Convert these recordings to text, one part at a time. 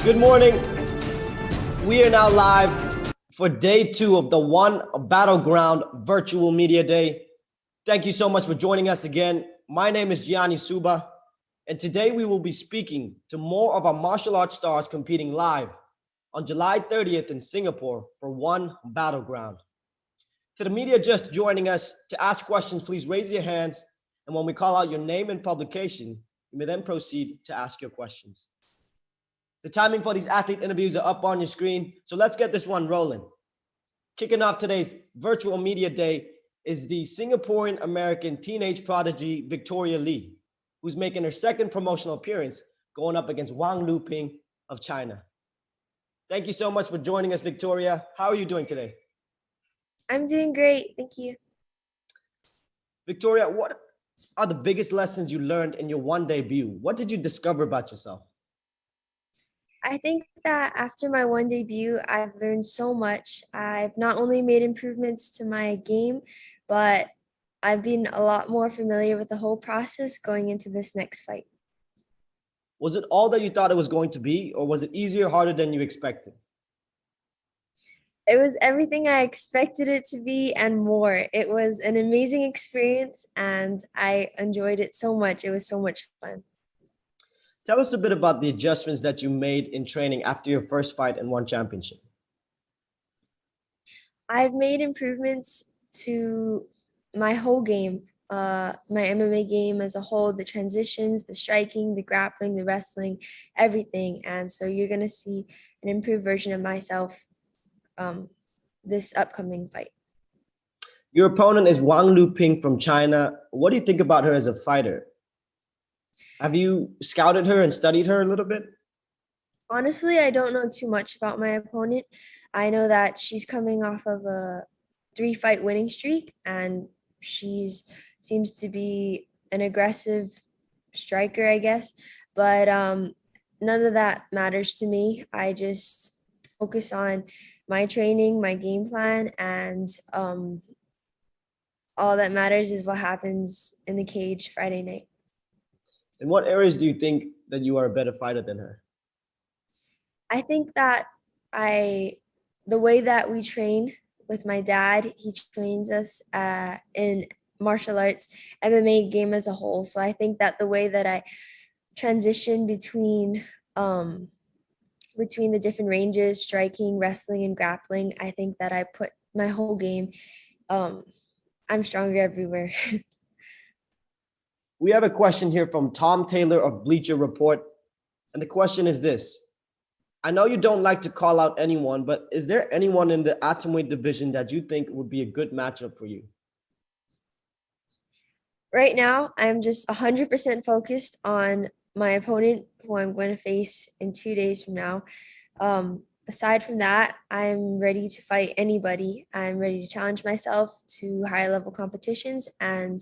Good morning. We are now live for day 2 of the One Battleground Virtual Media Day. Thank you so much for joining us again. My name is Gianni Suba, and today we will be speaking to more of our martial arts stars competing live on July 30th in Singapore for One Battleground. To the media just joining us, to ask questions, please raise your hands, and when we call out your name and publication, you may then proceed to ask your questions. The timing for these athlete interviews are up on your screen, so let's get this one rolling. Kicking off today's virtual media day is the Singaporean-American teenage prodigy Victoria Lee, who's making her second promotional appearance going up against Wang Luping of China. Thank you so much for joining us, Victoria. How are you doing today? I'm doing great, thank you. Victoria, what are the biggest lessons you learned in your one debut? What did you discover about yourself? I think that after my one debut, I've learned so much. I've not only made improvements to my game, but I've been a lot more familiar with the whole process going into this next fight. Was it all that you thought it was going to be, or was it easier or harder than you expected? It was everything I expected it to be and more. It was an amazing experience and I enjoyed it so much. It was so much fun. Tell us a bit about the adjustments that you made in training after your first fight and one championship. I've made improvements to my whole game, my MMA game as a whole, the transitions, the striking, the grappling, the wrestling, everything. And so you're going to see an improved version of myself this upcoming fight. Your opponent is Wang Luping from China. What do you think about her as a fighter? Have you scouted her and studied her a little bit? Honestly, I don't know too much about my opponent. I know that she's coming off of a 3-fight winning streak, and she's seems to be an aggressive striker, I guess. But none of that matters to me. I just focus on my training, my game plan, and all that matters is what happens in the cage Friday night. In what areas do you think that you are a better fighter than her? I think that the way that we train with my dad, he trains us in martial arts, MMA game as a whole. So I think that the way that I transition between the different ranges, striking, wrestling, and grappling, I think that I put my whole game, I'm stronger everywhere. We have a question here from Tom Taylor of Bleacher Report. And the question is this. I know you don't like to call out anyone, but is there anyone in the atomweight division that you think would be a good matchup for you? Right now, I'm just 100% focused on my opponent, who I'm going to face in 2 days from now. Aside from that, I'm ready to fight anybody. I'm ready to challenge myself to higher level competitions, and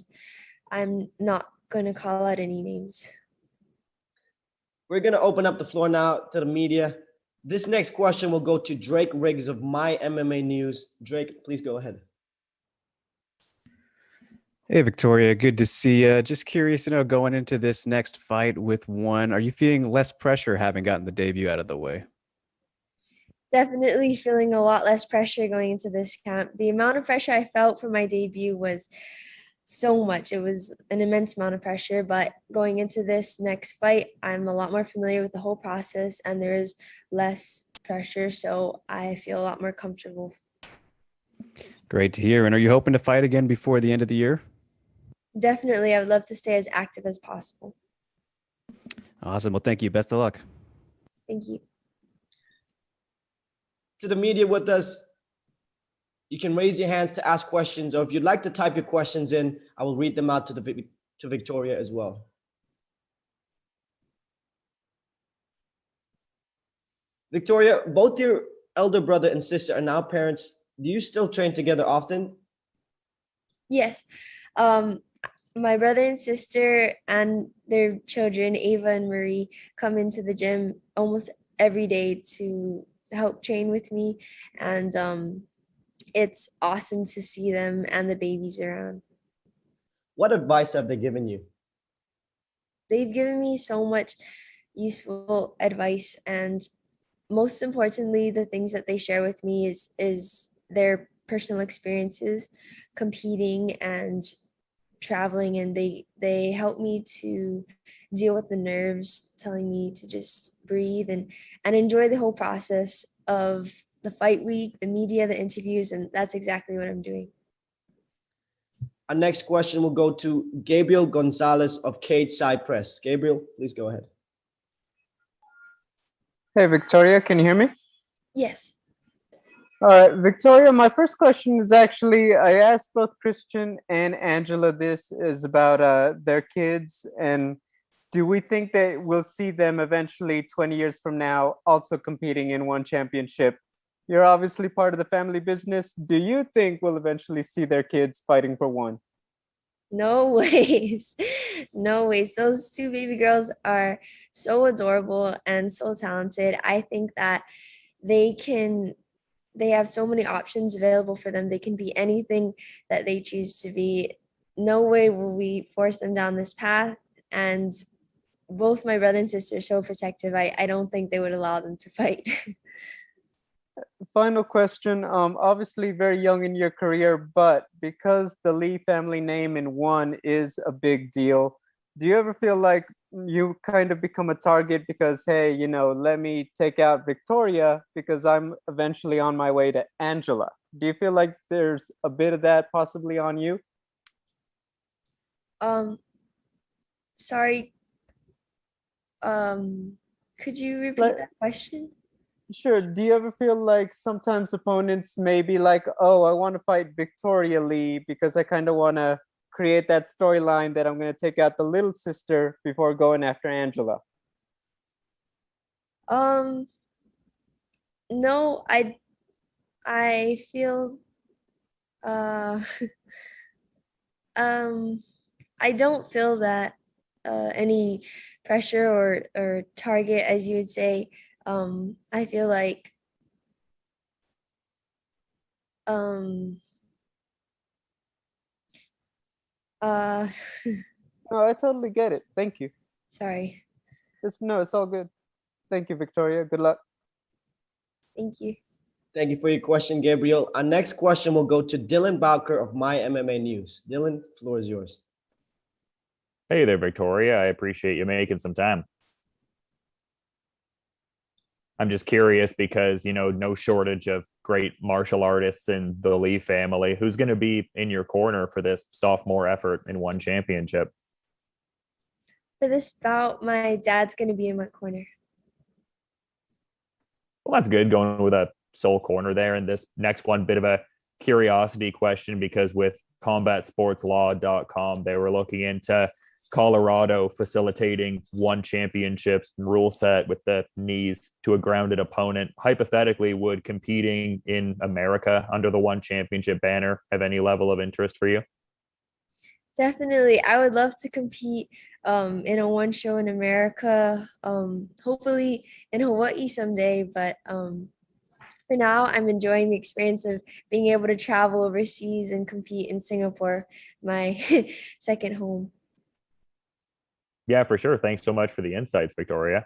I'm not going to call out any names. We're going to open up the floor now to the media. This next question will go to Drake Riggs of My MMA News. Drake, please go ahead. Hey, Victoria, good to see you. Just curious, going into this next fight with One, are you feeling less pressure having gotten the debut out of the way? Definitely feeling a lot less pressure going into this camp. The amount of pressure I felt for my debut was so much. It was an immense amount of pressure, but going into this next fight, I'm a lot more familiar with the whole process and there is less pressure, so I feel a lot more comfortable. Great to hear. And are you hoping to fight again before the end of the year? Definitely. I would love to stay as active as possible. Awesome. Well, thank you. Best of luck. Thank you. To the media with us, you can raise your hands to ask questions, or if you'd like to type your questions in, I will read them out to Victoria as well. Victoria, both your elder brother and sister are now parents. Do you still train together often? Yes. My brother and sister and their children, Ava and Marie, come into the gym almost every day to help train with me. And it's awesome to see them and the babies around. What advice have they given you? They've given me so much useful advice, and most importantly, the things that they share with me is their personal experiences competing and traveling, and they help me to deal with the nerves, telling me to just breathe and enjoy the whole process of the fight week, the media, the interviews, and that's exactly what I'm doing. Our next question will go to Gabriel Gonzalez of Cage Side Press. Gabriel, please go ahead. Hey, Victoria, can you hear me? Yes. All right, Victoria, my first question is actually, I asked both Christian and Angela this is about their kids, and do we think that we'll see them eventually 20 years from now also competing in one championship? You're obviously part of the family business. Do you think we'll eventually see their kids fighting for one? No ways. No ways. Those two baby girls are so adorable and so talented. I think that they have so many options available for them. They can be anything that they choose to be. No way will we force them down this path. And both my brother and sister are so protective. I don't think they would allow them to fight. Final question. Obviously very young in your career, but because the Lee family name in one is a big deal, do you ever feel like you kind of become a target because, hey, let me take out Victoria because I'm eventually on my way to Angela? Do you feel like there's a bit of that possibly on you? Sorry. Could you repeat that question? Sure. Do you ever feel like sometimes opponents may be like, oh, I want to fight Victoria Lee because I kind of want to create that storyline that I'm going to take out the little sister before going after Angela? No, I feel I don't feel that any pressure or target, as you would say. I feel like No, I totally get it. Thank you. sorry. It's all good. Thank you, Victoria. Good luck. Thank you. Thank you for your question, Gabriel. Our next question will go to Dylan Bowker of My MMA News. Dylan, floor is yours. Hey there, Victoria. I appreciate you making some time. I'm just curious because, no shortage of great martial artists in the Lee family. Who's going to be in your corner for this sophomore effort in one championship? For this bout, my dad's going to be in my corner. Well, that's good going with a sole corner there. And this next one, bit of a curiosity question, because with combatsportslaw.com, they were looking into Colorado facilitating one championships rule set with the knees to a grounded opponent. Hypothetically, would competing in America under the one championship banner have any level of interest for you? Definitely. I would love to compete in a one show in America, hopefully in Hawaii someday. But for now, I'm enjoying the experience of being able to travel overseas and compete in Singapore, my second home. Yeah, for sure. Thanks so much for the insights, Victoria.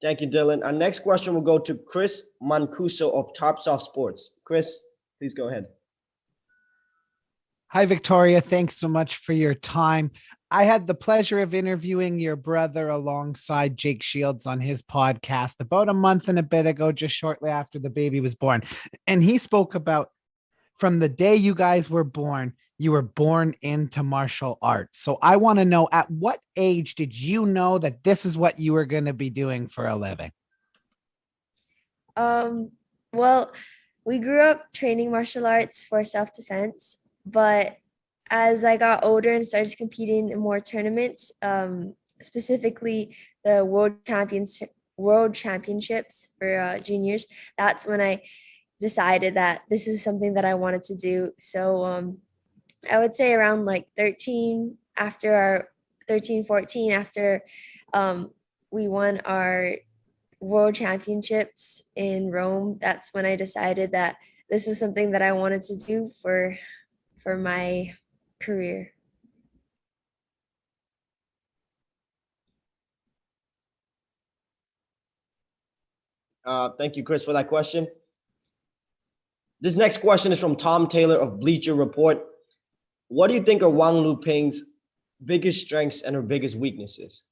Thank you, Dylan. Our next question will go to Chris Mancuso of Topsoft Sports. Chris, please go ahead. Hi, Victoria. Thanks so much for your time. I had the pleasure of interviewing your brother alongside Jake Shields on his podcast about a month and a bit ago, just shortly after the baby was born. And he spoke about from the day you guys were born, you were born into martial arts. So I want to know, at what age did you know that this is what you were going to be doing for a living? Well, we grew up training martial arts for self-defense, but as I got older and started competing in more tournaments, specifically the world championships for juniors, that's when I decided that this is something that I wanted to do. So I would say around like 13, 14, after we won our world championships in Rome, that's when I decided that this was something that I wanted to do for my career. Thank you, Chris, for that question. This next question is from Tom Taylor of Bleacher Report. What do you think are Wang Lu Ping's biggest strengths and her biggest weaknesses?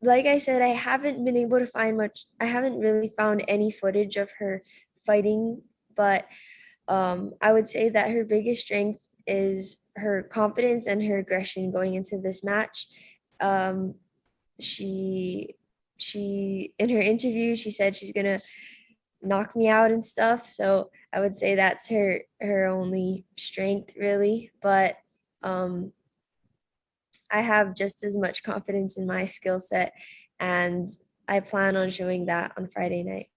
Like I said, I haven't been able to find much. I haven't really found any footage of her fighting, but I would say that her biggest strength is her confidence and her aggression going into this match. She in her interview, she said she's gonna knock me out and stuff. So I would say that's her only strength really. But I have just as much confidence in my skill set, and I plan on showing that on Friday night.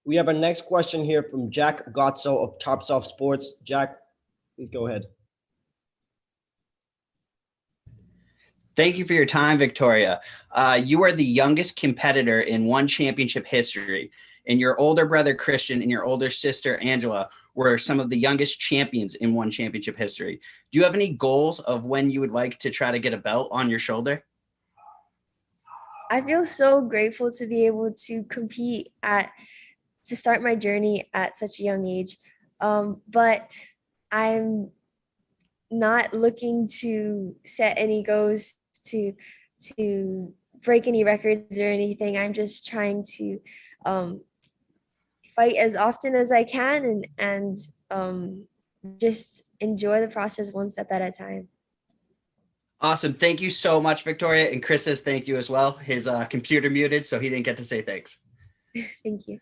We have our next question here from Jack Gotso of Topsoft Sports. Jack, please go ahead. Thank you for your time, Victoria. You are the youngest competitor in one championship history, and your older brother, Christian, and your older sister, Angela, were some of the youngest champions in one championship history. Do you have any goals of when you would like to try to get a belt on your shoulder? I feel so grateful to be able to compete to start my journey at such a young age. But I'm not looking to set any goals to break any records or anything. I'm just trying to fight as often as I can and just enjoy the process one step at a time. Awesome. Thank you so much, Victoria. And Chris says thank you as well. His computer muted, so he didn't get to say thanks. Thank you.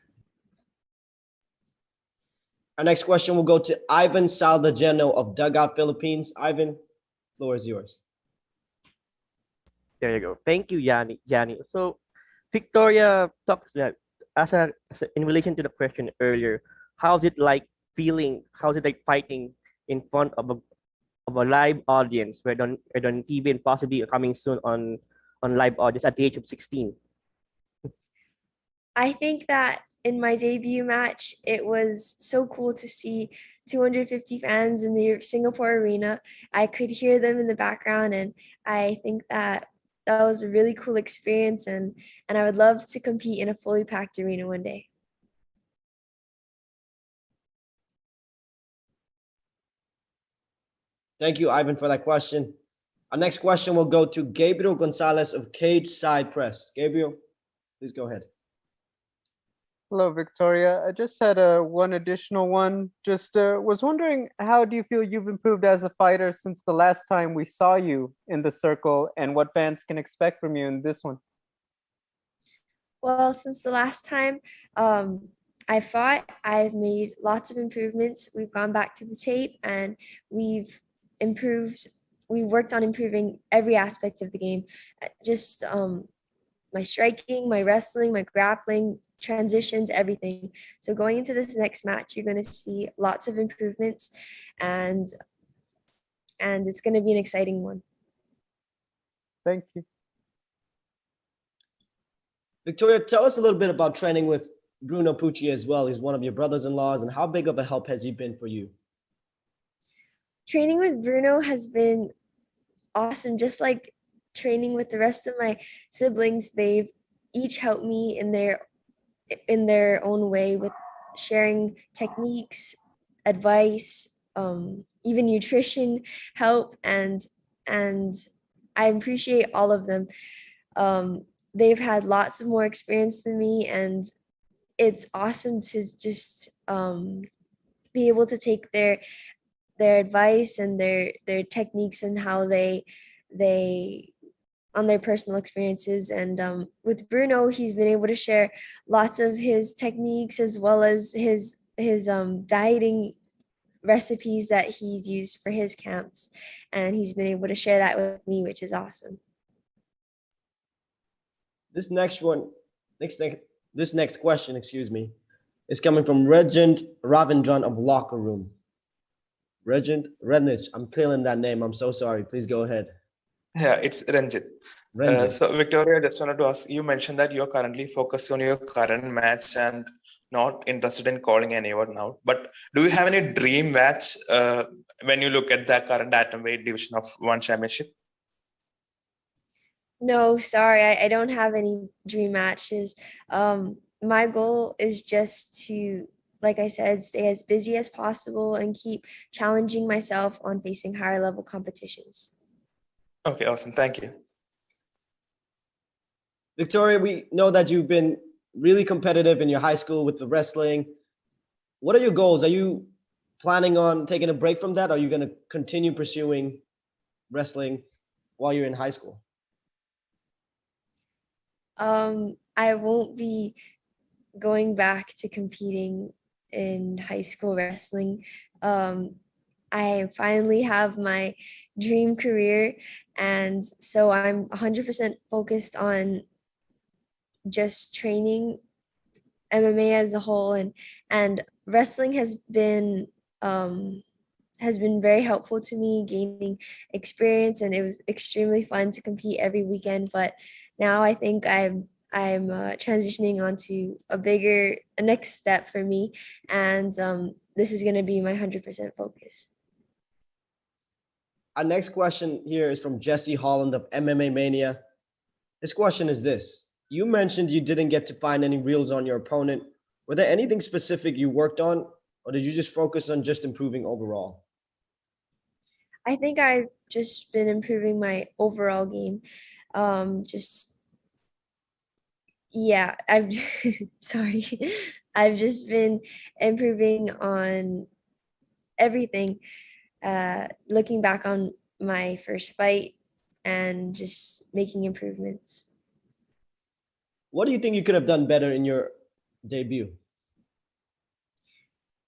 Our next question will go to Ivan Saldageno of Dugout Philippines. Ivan, floor is yours. There you go. Thank you, Yanni. So, Victoria talks in relation to the question earlier. How's it like fighting in front of a live audience? We're on TV and possibly coming soon on live audience at the age of 16. I think that in my debut match, it was so cool to see 250 fans in the Singapore arena. I could hear them in the background, and I think that was a really cool experience, and I would love to compete in a fully packed arena one day. Thank you, Ivan, for that question. Our next question will go to Gabriel Gonzalez of Cage Side Press. Gabriel, please go ahead. Hello, Victoria. I just had one additional one. Just was wondering, how do you feel you've improved as a fighter since the last time we saw you in the circle, and what fans can expect from you in this one? Well, since the last time I fought, I've made lots of improvements. We've gone back to the tape and we've worked on improving every aspect of the game. Just my striking, my wrestling, my grappling, transitions, everything. So going into this next match, you're going to see lots of improvements, and it's going to be an exciting one. Thank you. Victoria, tell us a little bit about training with Bruno Pucci as well. He's one of your brothers-in-laws, and how big of a help has he been for you? Training with Bruno has been awesome. Just like training with the rest of my siblings, they've each helped me in their own way with sharing techniques, advice, even nutrition help, and I appreciate all of them. They've had lots of more experience than me, and it's awesome to just be able to take their advice and their techniques and how they on their personal experiences. And with Bruno, he's been able to share lots of his techniques as well as his dieting recipes that he's used for his camps, and he's been able to share that with me, which is awesome. This next question, is coming from Regent Ravindran of Locker Room. Regent Rednich, I'm killing that name. I'm so sorry. Please go ahead. Yeah, it's Ranjit. So Victoria, just wanted to ask, you mentioned that you're currently focused on your current match and not interested in calling anyone out. But do you have any dream match when you look at the current atomweight division of one championship? No, sorry, I don't have any dream matches. My goal is just to, like I said, stay as busy as possible and keep challenging myself on facing higher level competitions. Okay, awesome. Thank you. Victoria, we know that you've been really competitive in your high school with the wrestling. What are your goals? Are you planning on taking a break from that? Or are you going to continue pursuing wrestling while you're in high school? I won't be going back to competing in high school wrestling. I finally have my dream career, and so I'm 100% focused on just training MMA as a whole, and wrestling has been very helpful to me, gaining experience, and it was extremely fun to compete every weekend. But now I think I'm transitioning onto a next step for me, and this is going to be my 100% focus. Our next question here is from Jesse Holland of MMA Mania. This question is this. You mentioned you didn't get to find any reels on your opponent. Were there anything specific you worked on, or did you just focus on just improving overall? I think I've just been improving my overall game. I've sorry. I've just been improving on everything. Looking back on my first fight and just making improvements. What do you think you could have done better in your debut?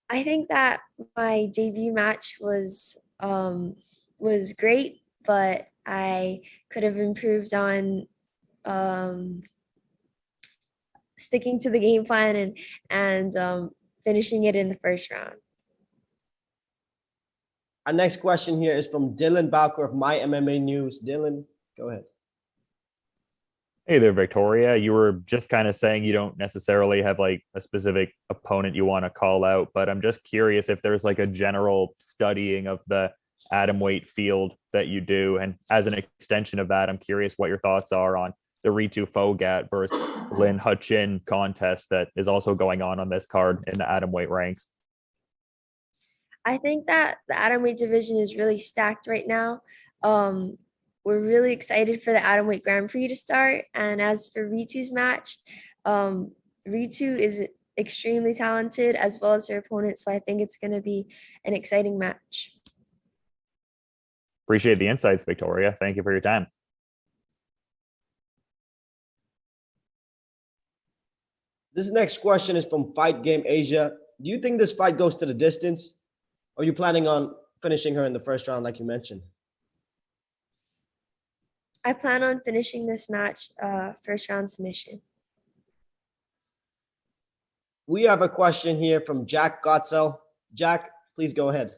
I think that my debut match was great, but I could have improved on sticking to the game plan and finishing it in the first round. Our next question here is from Dylan Bowker of My MMA News. Dylan, go ahead. Hey there, Victoria. You were just kind of saying you don't necessarily have like a specific opponent you want to call out, but I'm just curious if there's like a general studying of the atom weight field that you do. And as an extension of that, I'm curious what your thoughts are on the Ritu Phogat versus Lin Hutchin contest that is also going on this card in the atom weight ranks. I think that the atomweight division is really stacked right now. We're really excited for the atomweight Grand Prix to start. And as for Ritu's match, Ritu is extremely talented as well as her opponent. So I think it's going to be an exciting match. Appreciate the insights, Victoria. Thank you for your time. This next question is from Fight Game Asia. Do you think this fight goes to the distance? Or are you planning on finishing her in the first round like you mentioned? I plan on finishing this match first round submission. We have a question here from Jack Gotzel. Jack, please go ahead.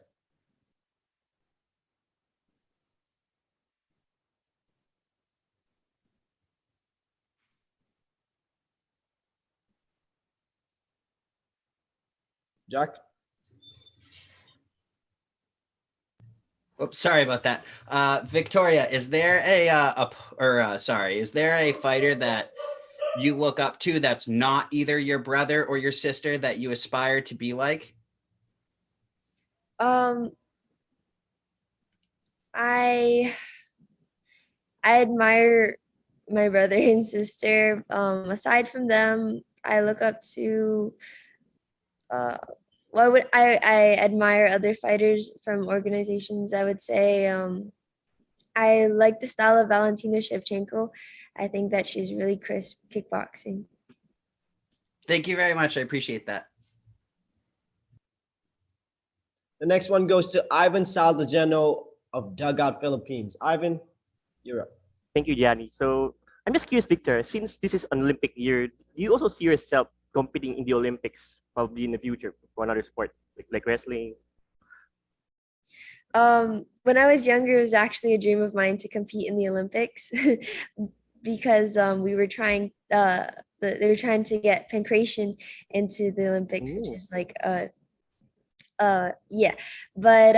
Jack? Oops, sorry about that. Victoria, is there is there a fighter that you look up to that's not either your brother or your sister that you aspire to be like? I admire my brother and sister. Aside from them, I look up to I admire other fighters from organizations. I would say I like the style of Valentina Shevchenko. I think that she's really crisp kickboxing. Thank you very much. I appreciate that. The next one goes to Ivan Saldajeno of Dugout Philippines. Ivan, you're up. Thank you, Gianni. So I'm just curious, Victor, since this is an Olympic year, do you also see yourself competing in the Olympics probably in the future for another sport like wrestling? When I was younger, it was actually a dream of mine to compete in the Olympics because they were trying to get pancration into the Olympics, which is like but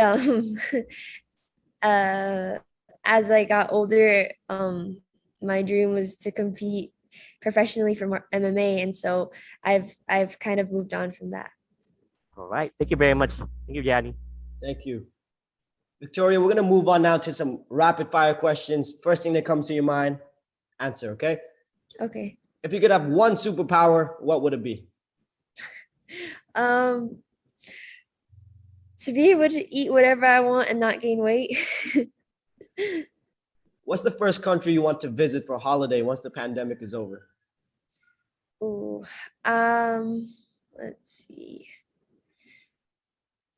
as I got older, my dream was to compete professionally for more MMA, and so I've kind of moved on from that. All right. Thank you very much. Thank you, Gianni. Thank you. Victoria, we're going to move on now to some rapid fire questions. First thing that comes to your mind, answer, okay? Okay. If you could have one superpower, what would it be? To be able to eat whatever I want and not gain weight. What's the first country you want to visit for a holiday once the pandemic is over? Ooh, let's see.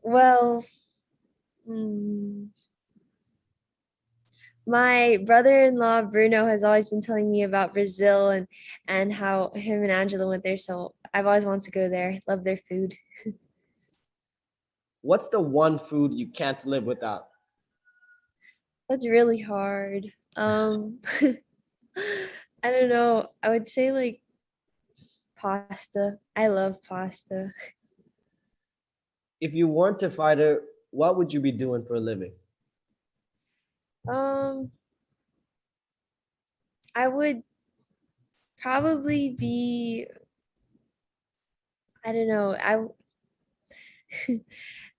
Well, my brother-in-law Bruno has always been telling me about Brazil and how him and Angela went there. So I've always wanted to go there. Love their food. What's the one food you can't live without? That's really hard. I don't know. I would say like pasta. I love pasta. If you weren't a fighter, what would you be doing for a living? I would probably be, I don't know.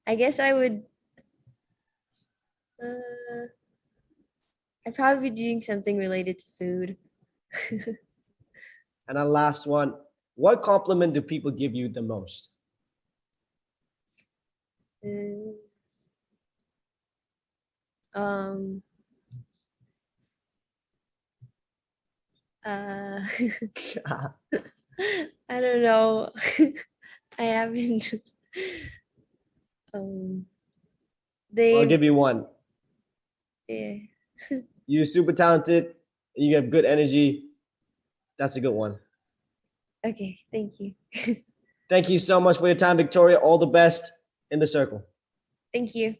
I guess I would, I'd probably be doing something related to food. And our last one, what compliment do people give you the most? I don't know. I haven't. I'll give you one. Yeah. You're super talented. You have good energy. That's a good one. Okay, thank you. Thank you so much for your time, Victoria. All the best in the circle. Thank you.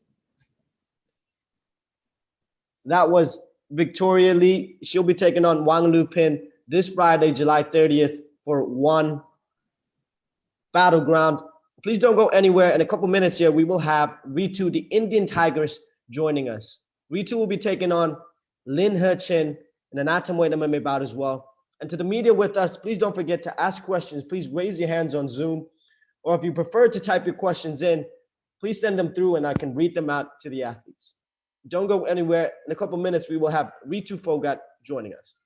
That was Victoria Lee. She'll be taking on Wang Lu Pin this Friday, July 30th for one Battleground. Please don't go anywhere. In a couple minutes here, we will have Ritu, the Indian Tigers, joining us. Ritu will be taking on Lin He Chin in an atomweight MMA bout as well. And to the media with us, please don't forget to ask questions. Please raise your hands on Zoom. Or if you prefer to type your questions in, please send them through and I can read them out to the athletes. Don't go anywhere. In a couple minutes, we will have Ritu Phogat joining us.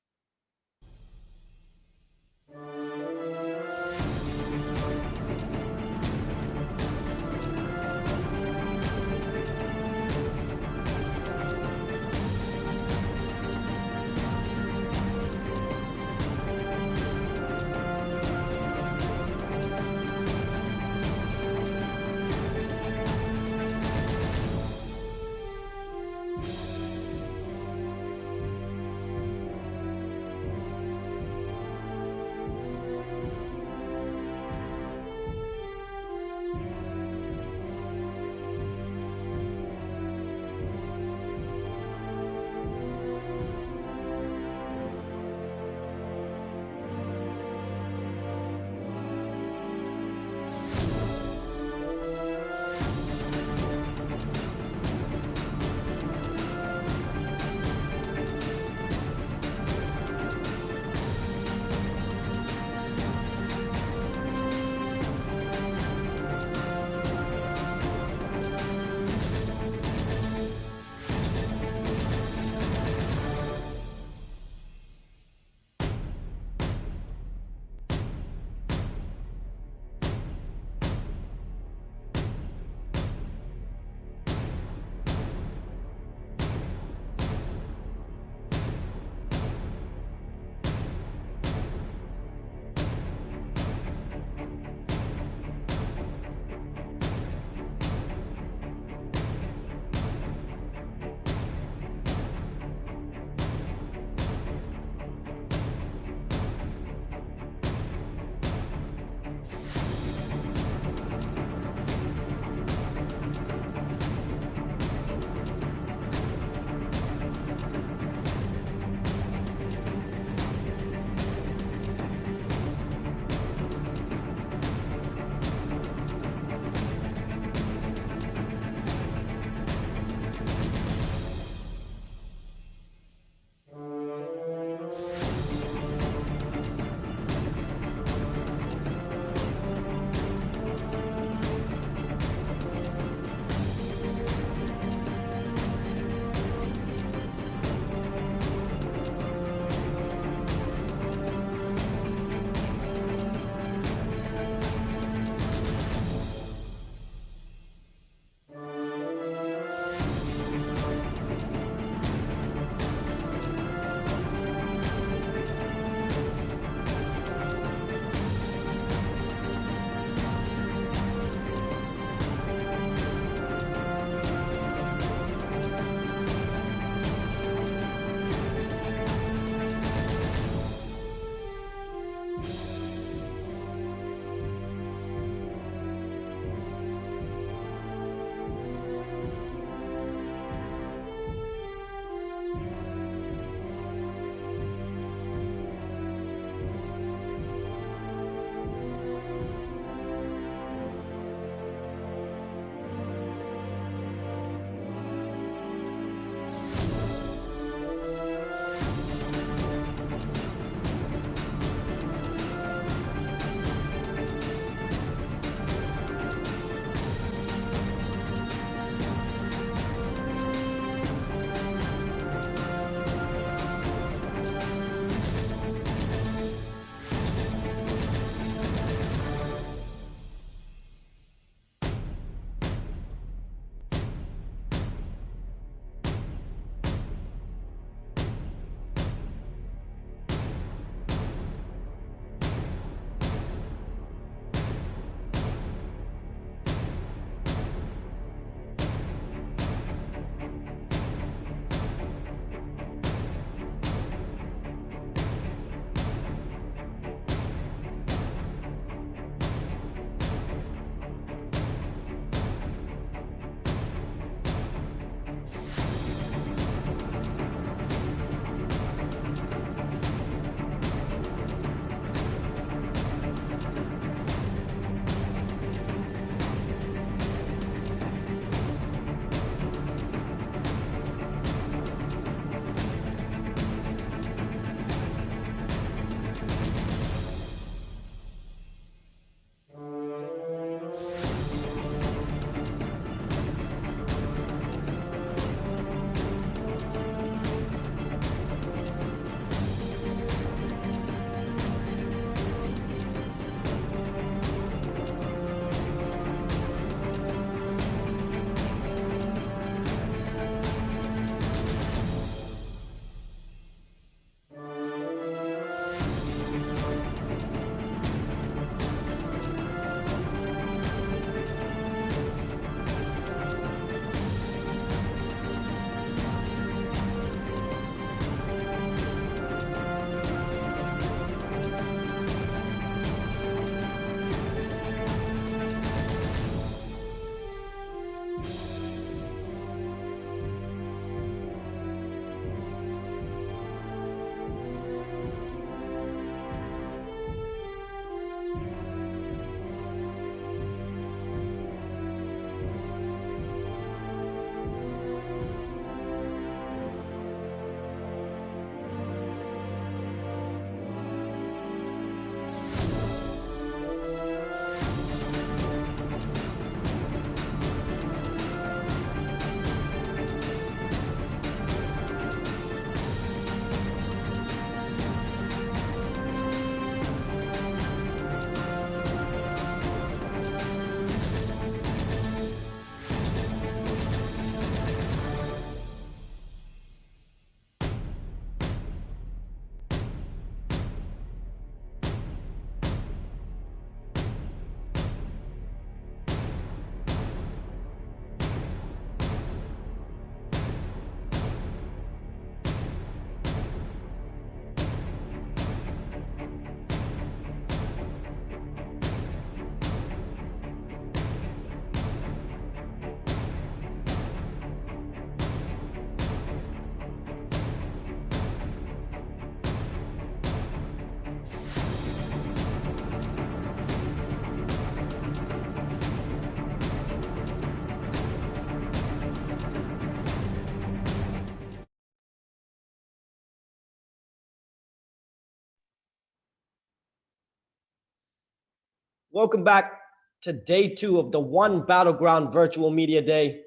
Welcome back to day 2 of the One Battleground Virtual Media Day.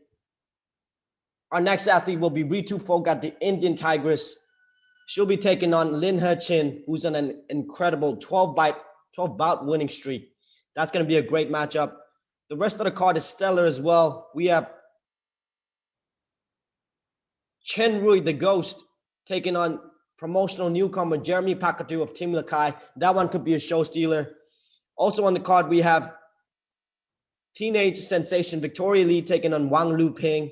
Our next athlete will be Ritu Phogat, the Indian Tigress. She'll be taking on Lin He Chin, who's on an incredible 12-bout winning streak. That's going to be a great matchup. The rest of the card is stellar as well. We have Chen Rui, the Ghost, taking on promotional newcomer Jeremy Pakatu of Team Lakai. That one could be a show stealer. Also on the card, we have teenage sensation Victoria Lee taking on Wang Lu Ping.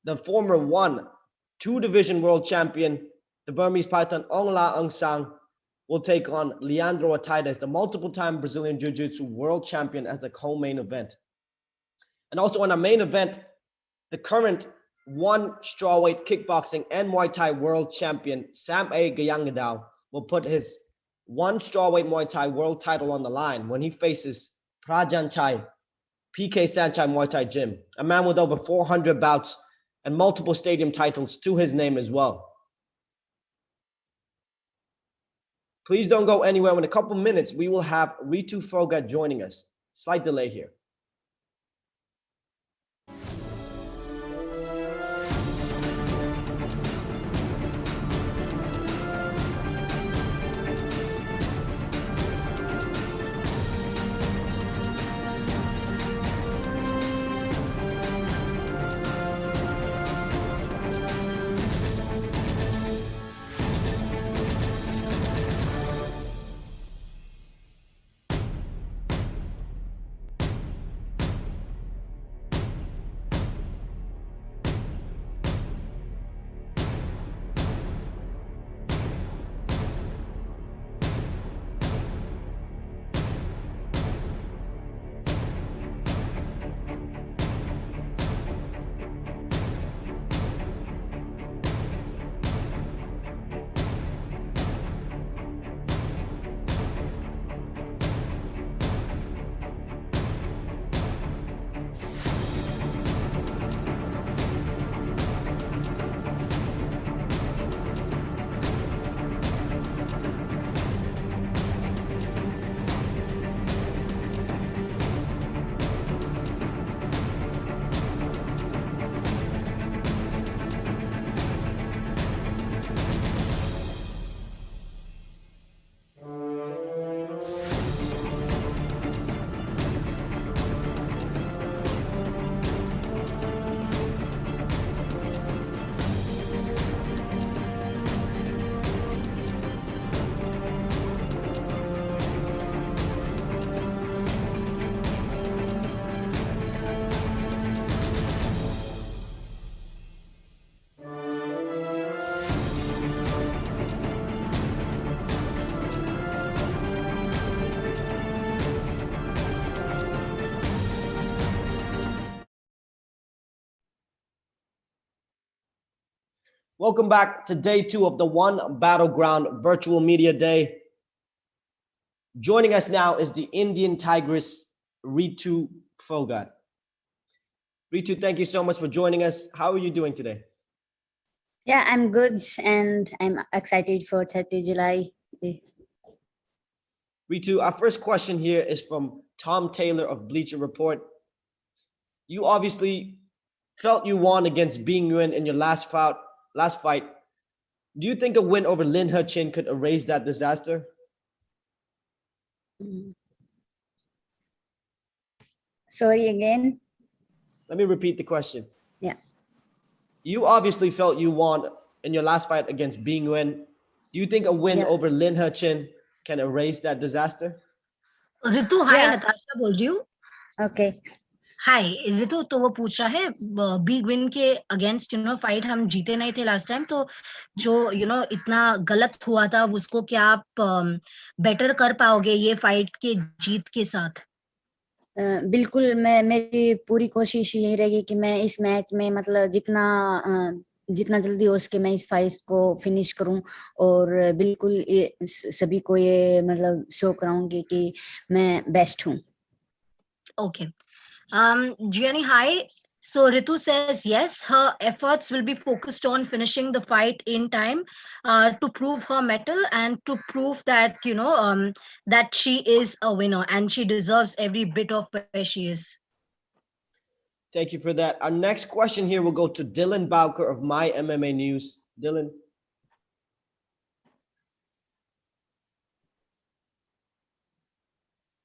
The former 1-2 division world champion, the Burmese Python Aung La N Sang, will take on Leandro Ataides, the multiple-time Brazilian Jiu-Jitsu world champion, as the co-main event. And also on our main event, the current 1 strawweight kickboxing and Muay Thai world champion, Sam A. Gaiyanghadao, will put his 1 strawweight Muay Thai world title on the line when he faces Prajanchai PK.Saenchai Muaythaigym, a man with over 400 bouts and multiple stadium titles to his name as well. Please don't go anywhere. In a couple minutes, we will have Ritu Phogat joining us. Slight delay here. Welcome back to day 2 of the One Battleground Virtual Media Day. Joining us now is the Indian Tigress, Ritu Phogat. Ritu, thank you so much for joining us. How are you doing today? Yeah, I'm good and I'm excited for 30 July. Ritu, our first question here is from Tom Taylor of Bleacher Report. You obviously felt you won against Bing Nguyen in your last fight. Do you think a win over Lin He Chin could erase that disaster? Sorry again. Let me repeat the question. Yeah. You obviously felt you won in your last fight against Bing Nguyen. Do you think a win over Lin He Chin can erase that disaster? Ritu, hi, Natasha बोल रही हूँ. Okay. हाय ऋतु, तो वो पूछ रहा है big win के against fight हम जीते नहीं थे लास्ट टाइम, तो जो इतना गलत हुआ था उसको क्या आप बेटर कर पाओगे ये फाइट के जीत के साथ? बिल्कुल, मेरी पूरी कोशिश यही रहेगी कि मैं इस मैच में मतलब जितना जल्दी हो सके मैं इस फाइट को फिनिश करूं और बिल्कुल सभी को ये मतलब शो कराऊंगी कि मैं बेस्ट हूं. Okay. Gianni, hi. So Ritu says yes, her efforts will be focused on finishing the fight in time to prove her mettle and to prove that that she is a winner and she deserves every bit of where she is. Thank you for that. Our next question here will go to Dylan Bowker of My MMA News. Dylan.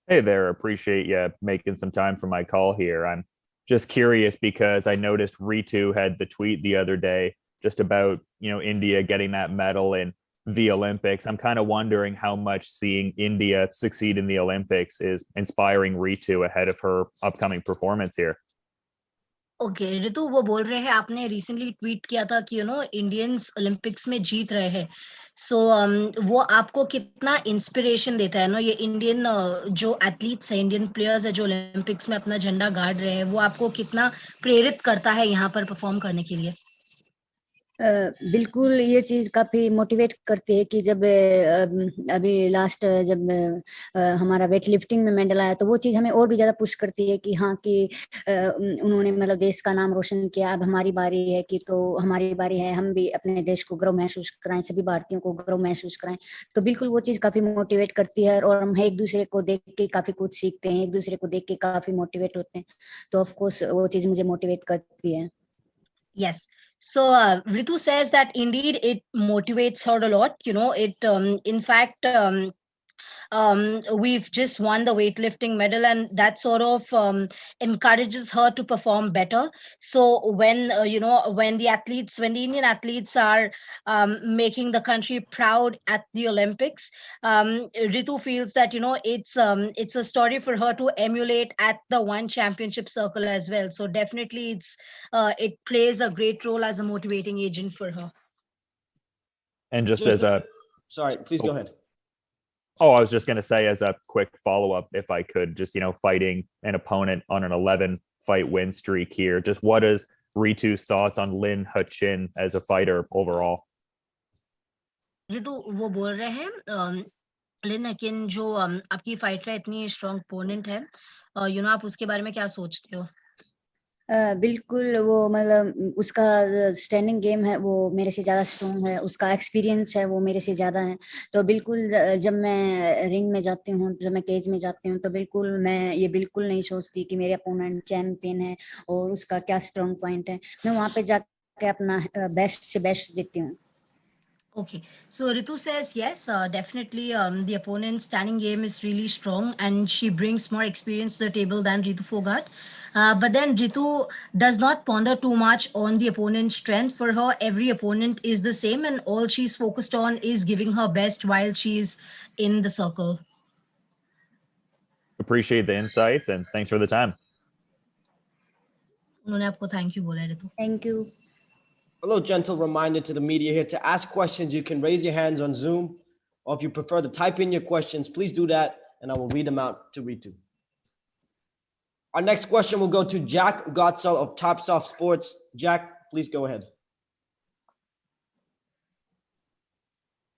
Hey there, appreciate you making some time for my call here. I'm just curious because I noticed Ritu had the tweet the other day just about, India getting that medal in the Olympics. I'm kind of wondering how much seeing India succeed in the Olympics is inspiring Ritu ahead of her upcoming performance here. Okay Ritu वो बोल रहे हैं आपने recently tweet किया था कि Indians Olympics में जीत रहे हैं सो वो आपको कितना इंस्पिरेशन देता है ना ये इंडियन जो एथलीट्स है इंडियन प्लेयर्स है जो ओलंपिक्स में अपना झंडा गाड़ रहे हैं वो आपको कितना प्रेरित करता है यहाँ पर परफॉर्म करने के लिए बिल्कुल ये चीज काफी मोटिवेट करती है कि जब अभी लास्ट जब हमारा वेट लिफ्टिंग में मेडल आया तो वो चीज हमें और भी ज्यादा पुश करती है कि हाँ कि उन्होंने मतलब देश का नाम रोशन किया अब हमारी बारी है कि तो हमारी बारी है हम भी अपने देश को गर्व महसूस कराएं सभी भारतीयों को गर्व महसूस कराएं तो बिल्कुल वो चीज काफी मोटिवेट करती है और हम एक दूसरे को देख के काफी कुछ सीखते हैं एक दूसरे को देख के काफी मोटिवेट होते हैं तो ऑफकोर्स वो चीज मुझे मोटिवेट करती है Yes. So Ritu says that indeed it motivates her a lot. It in fact we've just won the weightlifting medal and that sort of encourages her to perform better. So when when the Indian athletes are making the country proud at the Olympics, Ritu feels that it's a story for her to emulate at the one championship circle as well. So definitely it plays a great role as a motivating agent for her. And just as a sorry, please go ahead. Oh, I was just going to say as a quick follow-up, if I could, just, fighting an opponent on an 11-fight win streak here. Just what is Ritu's thoughts on Lin He-chin as a fighter overall? Ritu वो बोल रहे हैं लिन हेकिन जो आपकी fighter है इतनी strong opponent है आप उसके बारे में क्या सोचते हो बिल्कुल वो मतलब उसका स्टैंडिंग गेम है वो मेरे से ज़्यादा स्ट्रॉन्ग है उसका एक्सपीरियंस है वो मेरे से ज़्यादा है तो बिल्कुल जब मैं रिंग में जाती हूँ जब मैं केज में जाती हूँ तो बिल्कुल मैं ये बिल्कुल नहीं सोचती कि मेरे अपोनेंट चैंपियन है और उसका क्या स्ट्रॉन्ग पॉइंट है मैं वहाँ पे जाके अपना बेस्ट से बेस्ट देती हूँ Okay, so Ritu says yes, definitely the opponent's standing game is really strong and she brings more experience to the table than Ritu Phogat. But then Ritu does not ponder too much on the opponent's strength. For her, every opponent is the same and all she's focused on is giving her best while she's in the circle. Appreciate the insights and thanks for the time. उन्होंने आपको thank you बोला है Ritu. Thank you. A little gentle reminder to the media here to ask questions. You can raise your hands on Zoom, or if you prefer to type in your questions, please do that, and I will read them out to Ritu. Our next question will go to Jack Gottsell of Top Soft Sports. Jack, please go ahead.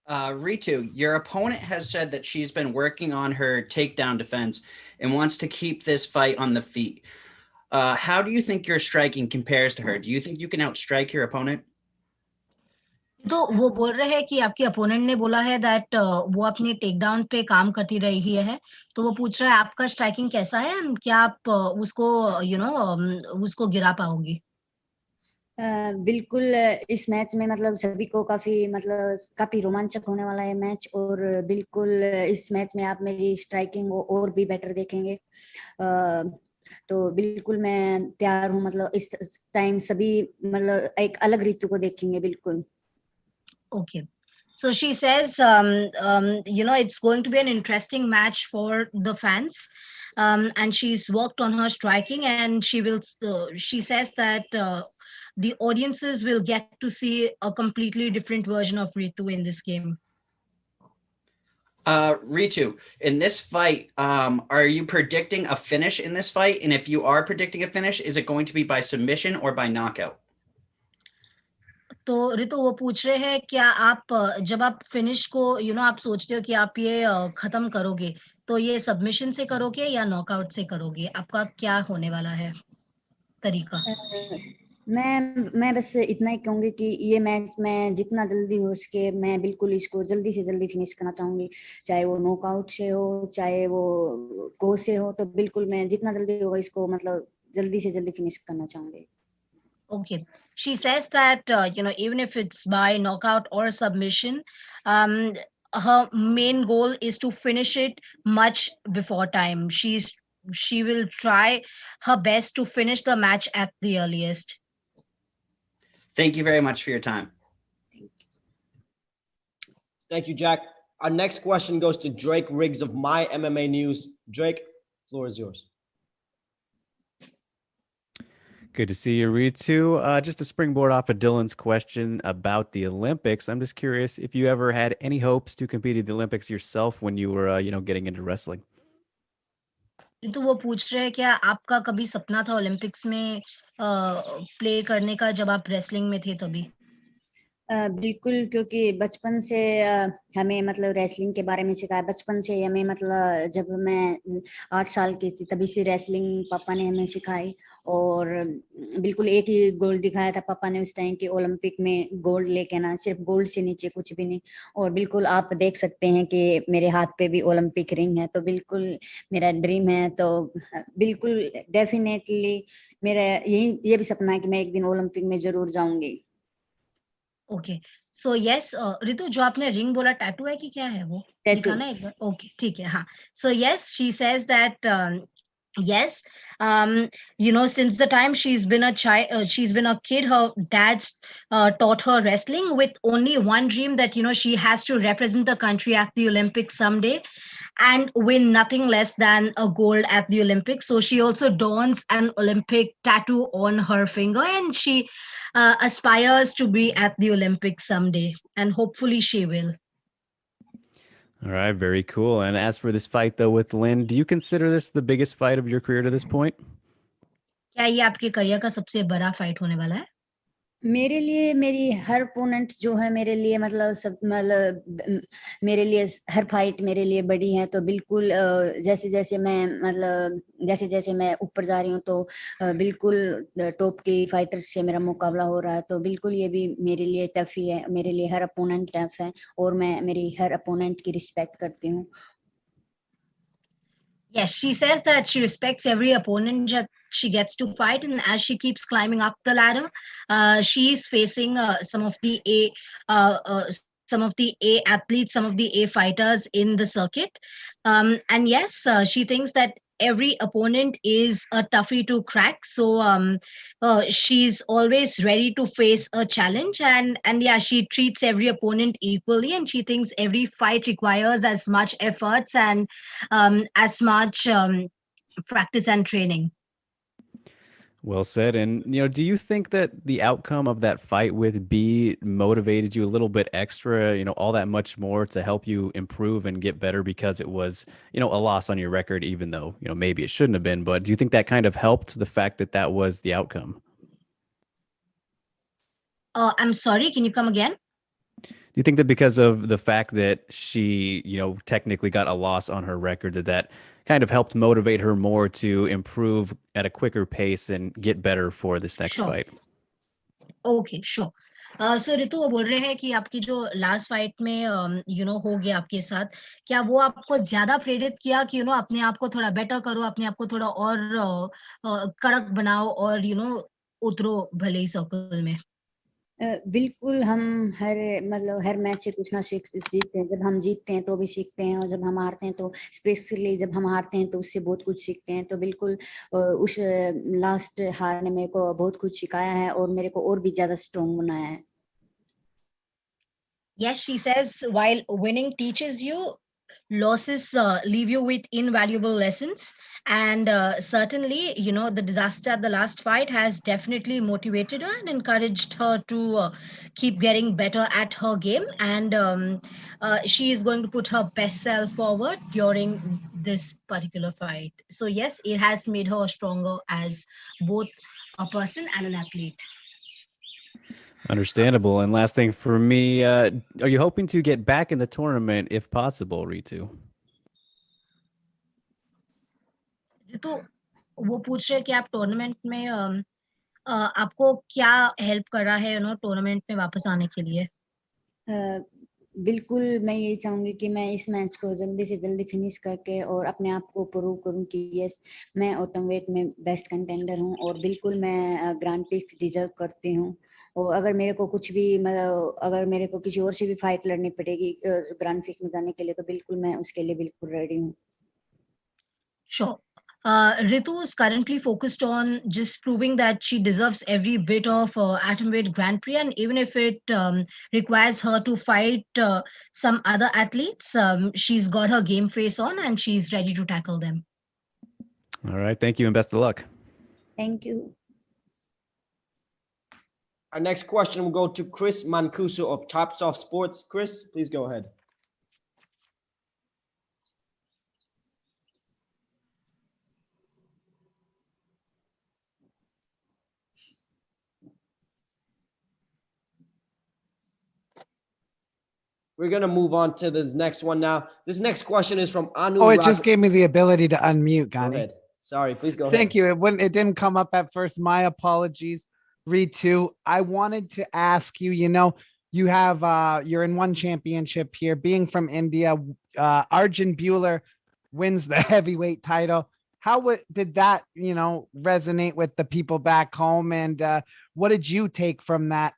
Ritu, your opponent has said that she's been working on her takedown defense and wants to keep this fight on the feet. How do you think your striking compares to her? Do you think you can outstrike your opponent? तो वो बोल रहे हैं कि आपके opponent ने बोला है दैट वो अपनी टेक डाउन पे काम करती रही है तो वो पूछ रहा है आपका स्ट्राइकिंग कैसा है एंड क्या आप उसको उसको गिरा पाओगी बिल्कुल इस मैच में मतलब सभी को काफी रोमांचक होने वाला है मैच और बिल्कुल इस मैच में आप मेरी स्ट्राइकिंग और भी बेटर देखेंगे तो बिल्कुल मैं तैयार हूँ मतलब इस टाइम सभी मतलब एक अलग ऋतु को देखेंगे बिल्कुल Okay, so she says it's going to be an interesting match for the fans and she's worked on her striking and she says that the audiences will get to see a completely different version of Ritu in this game. Ritu, in this fight, are you predicting a finish in this fight? And if you are predicting a finish, is it going to be by submission or by knockout? तो ऋतु वो पूछ रहे हैं क्या आप जब आप finish को आप सोचते हो कि आप ये खत्म करोगे तो ये सबमिशन से करोगे या नॉकआउट से करोगे आपका क्या होने वाला है तरीका? मैं बस इतना ही कहूंगी कि ये मैच मैं जितना जल्दी हो सके मैं बिल्कुल इसको जल्दी से जल्दी फिनिश करना चाहूंगी, चाहे वो नॉकआउट से हो चाहे वो को से हो, तो बिल्कुल मैं जितना जल्दी होगा इसको मतलब जल्दी से जल्दी फिनिश करना चाहूंगी. Okay. She says that, even if it's by knockout or submission, um, her main goal is to finish it much before time. She will try her best to finish the match at the earliest. Thank you very much for your time. Thank you, Jack. Our next question goes to Drake Riggs of My MMA News. Drake, floor is yours. Good to see you, Ritu. Just to springboard off of Dylan's question about the Olympics, I'm just curious if you ever had any hopes to compete at the Olympics yourself when you were, getting into wrestling. तो वो पूछ रहे हैं क्या आपका कभी सपना था ओलंपिक्स में प्ले करने का जब आप रेसलिंग में थे तभी? बिल्कुल, क्योंकि बचपन से हमें मतलब रेसलिंग के बारे में सिखाया. बचपन से हमें मतलब जब मैं 8 साल की थी तभी से रेसलिंग पापा ने हमें सिखाई, और बिल्कुल एक ही गोल दिखाया था पापा ने उस टाइम कि ओलंपिक में गोल्ड लेके आना, सिर्फ गोल्ड से नीचे कुछ भी नहीं. और बिल्कुल आप देख सकते हैं कि मेरे हाथ पे भी ओलंपिक रिंग है, तो बिल्कुल मेरा ड्रीम है. तो बिल्कुल डेफिनेटली मेरा ये भी सपना है कि मैं एक दिन ओलंपिक में जरूर जाऊंगी. ओके, सो यस रितु, जो आपने रिंग बोला टैटू है कि क्या है वो? दिखाना एक बार. ओके, ठीक है. हाँ, so yes, she says that yes, since the time she's been a child, she's been a kid, her dad's taught her wrestling with only one dream, that she has to represent the country at the Olympics someday and win nothing less than a gold at the Olympics. So she also dons an Olympic tattoo on her finger, and she aspires to be at the Olympics someday, and hopefully she will. All right, very cool. And as for this fight, though, with Lynn, do you consider this the biggest fight of your career to this point? क्या ये आपके career का सबसे बड़ा fight होने वाला है? मेरे लिए मेरी हर ओपोनेंट जो है मेरे लिए मतलब मेरे लिए हर फाइट मेरे लिए बड़ी है. तो बिल्कुल जैसे जैसे मैं ऊपर जा रही हूँ तो बिल्कुल टॉप की फाइटर से मेरा मुकाबला हो रहा है. तो बिल्कुल ये भी मेरे लिए टफ ही है. मेरे लिए हर अपोनेंट टफ है और मैं मेरी हर अपोनेंट की रिस्पेक्ट करती हूँ. Yes, she says that she respects every opponent that she gets to fight, and as she keeps climbing up the ladder, she's facing some of the A athletes, some of the A fighters in the circuit. And yes, she thinks that every opponent is a toughie to crack. So she's always ready to face a challenge, and yeah, she treats every opponent equally, and she thinks every fight requires as much efforts and as much practice and training. Well said. And, do you think that the outcome of that fight with B motivated you a little bit extra, all that much more to help you improve and get better, because it was, a loss on your record, even though, maybe it shouldn't have been. But do you think that kind of helped, the fact that that was the outcome? I'm sorry, can you come again? Do you think that because of the fact that she, technically got a loss on her record, that kind of helped motivate her more to improve at a quicker pace and get better for this next fight? Okay, sure. So Ritu, वो बोल रहे हैं कि आपकी जो last fight में हो गया आपके साथ, क्या वो आपको ज्यादा प्रेरित किया कि अपने आप को थोड़ा बेटर करो, अपने आप को थोड़ा और कड़क बनाओ और उतरो भले ही सर्कल में? बिल्कुल, हम हर मैच से कुछ ना जीतते हैं. जब हम जीतते हैं तो भी सीखते हैं, और जब हम हारते हैं तो स्पेशली जब हम हारते हैं तो उससे बहुत कुछ सीखते हैं. तो बिल्कुल उस लास्ट हार ने मेरे को बहुत कुछ सिखाया है और मेरे को और भी ज्यादा स्ट्रॉन्ग बनाया है. Yes, she says while winning teaches you, losses leave you with invaluable lessons, and certainly the disaster at the last fight has definitely motivated her and encouraged her to keep getting better at her game, and she is going to put her best self forward during this particular fight. So yes, it has made her stronger as both a person and an athlete. Understandable. And last thing for me, are you hoping to get back in the tournament if possible, Ritu? Ritu, वो पूछ रहे हैं कि आप tournament में आपको क्या help कर रहा है टूर्नामेंट में वापस आने के लिए? बिल्कुल मैं यही चाहूंगी कि मैं इस मैच को जल्दी से जल्दी फिनिश करके और अपने आप को प्रूव करूं कि यस मैं एटम वेट में बेस्ट कंटेंडर हूं और बिल्कुल मैं ग्रैंड प्रिक्स डिजर्व करती हूं। और अगर मेरे को कुछ भी मतलब अगर मेरे को किसी और से भी फाइट लड़नी पड़ेगी ग्रैंड प्रिक्स में जाने के लिए तो बिल्कुल मैं उसके लिए बिल्कुल रेडी हूँ। Sure. Ritu is currently focused on just proving that she deserves every bit of atomweight Grand Prix, and even if it requires her to fight some other athletes, she's got her game face on and she's ready to tackle them. All right. Thank you and best of luck. Thank you. Our next question will go to Chris Mancuso of Chops Off Sports. Chris, please go ahead. We're going to move on to this next one now. This next question is from Anu. Oh, it just gave me the ability to unmute, Gani. Go ahead. Sorry, please go ahead. Thank you. It didn't come up at first. My apologies. Ritu, I wanted to ask you, you have, you're in one championship here. Being from India, Arjun Buehler wins the heavyweight title. How did that, resonate with the people back home? And what did you take from that?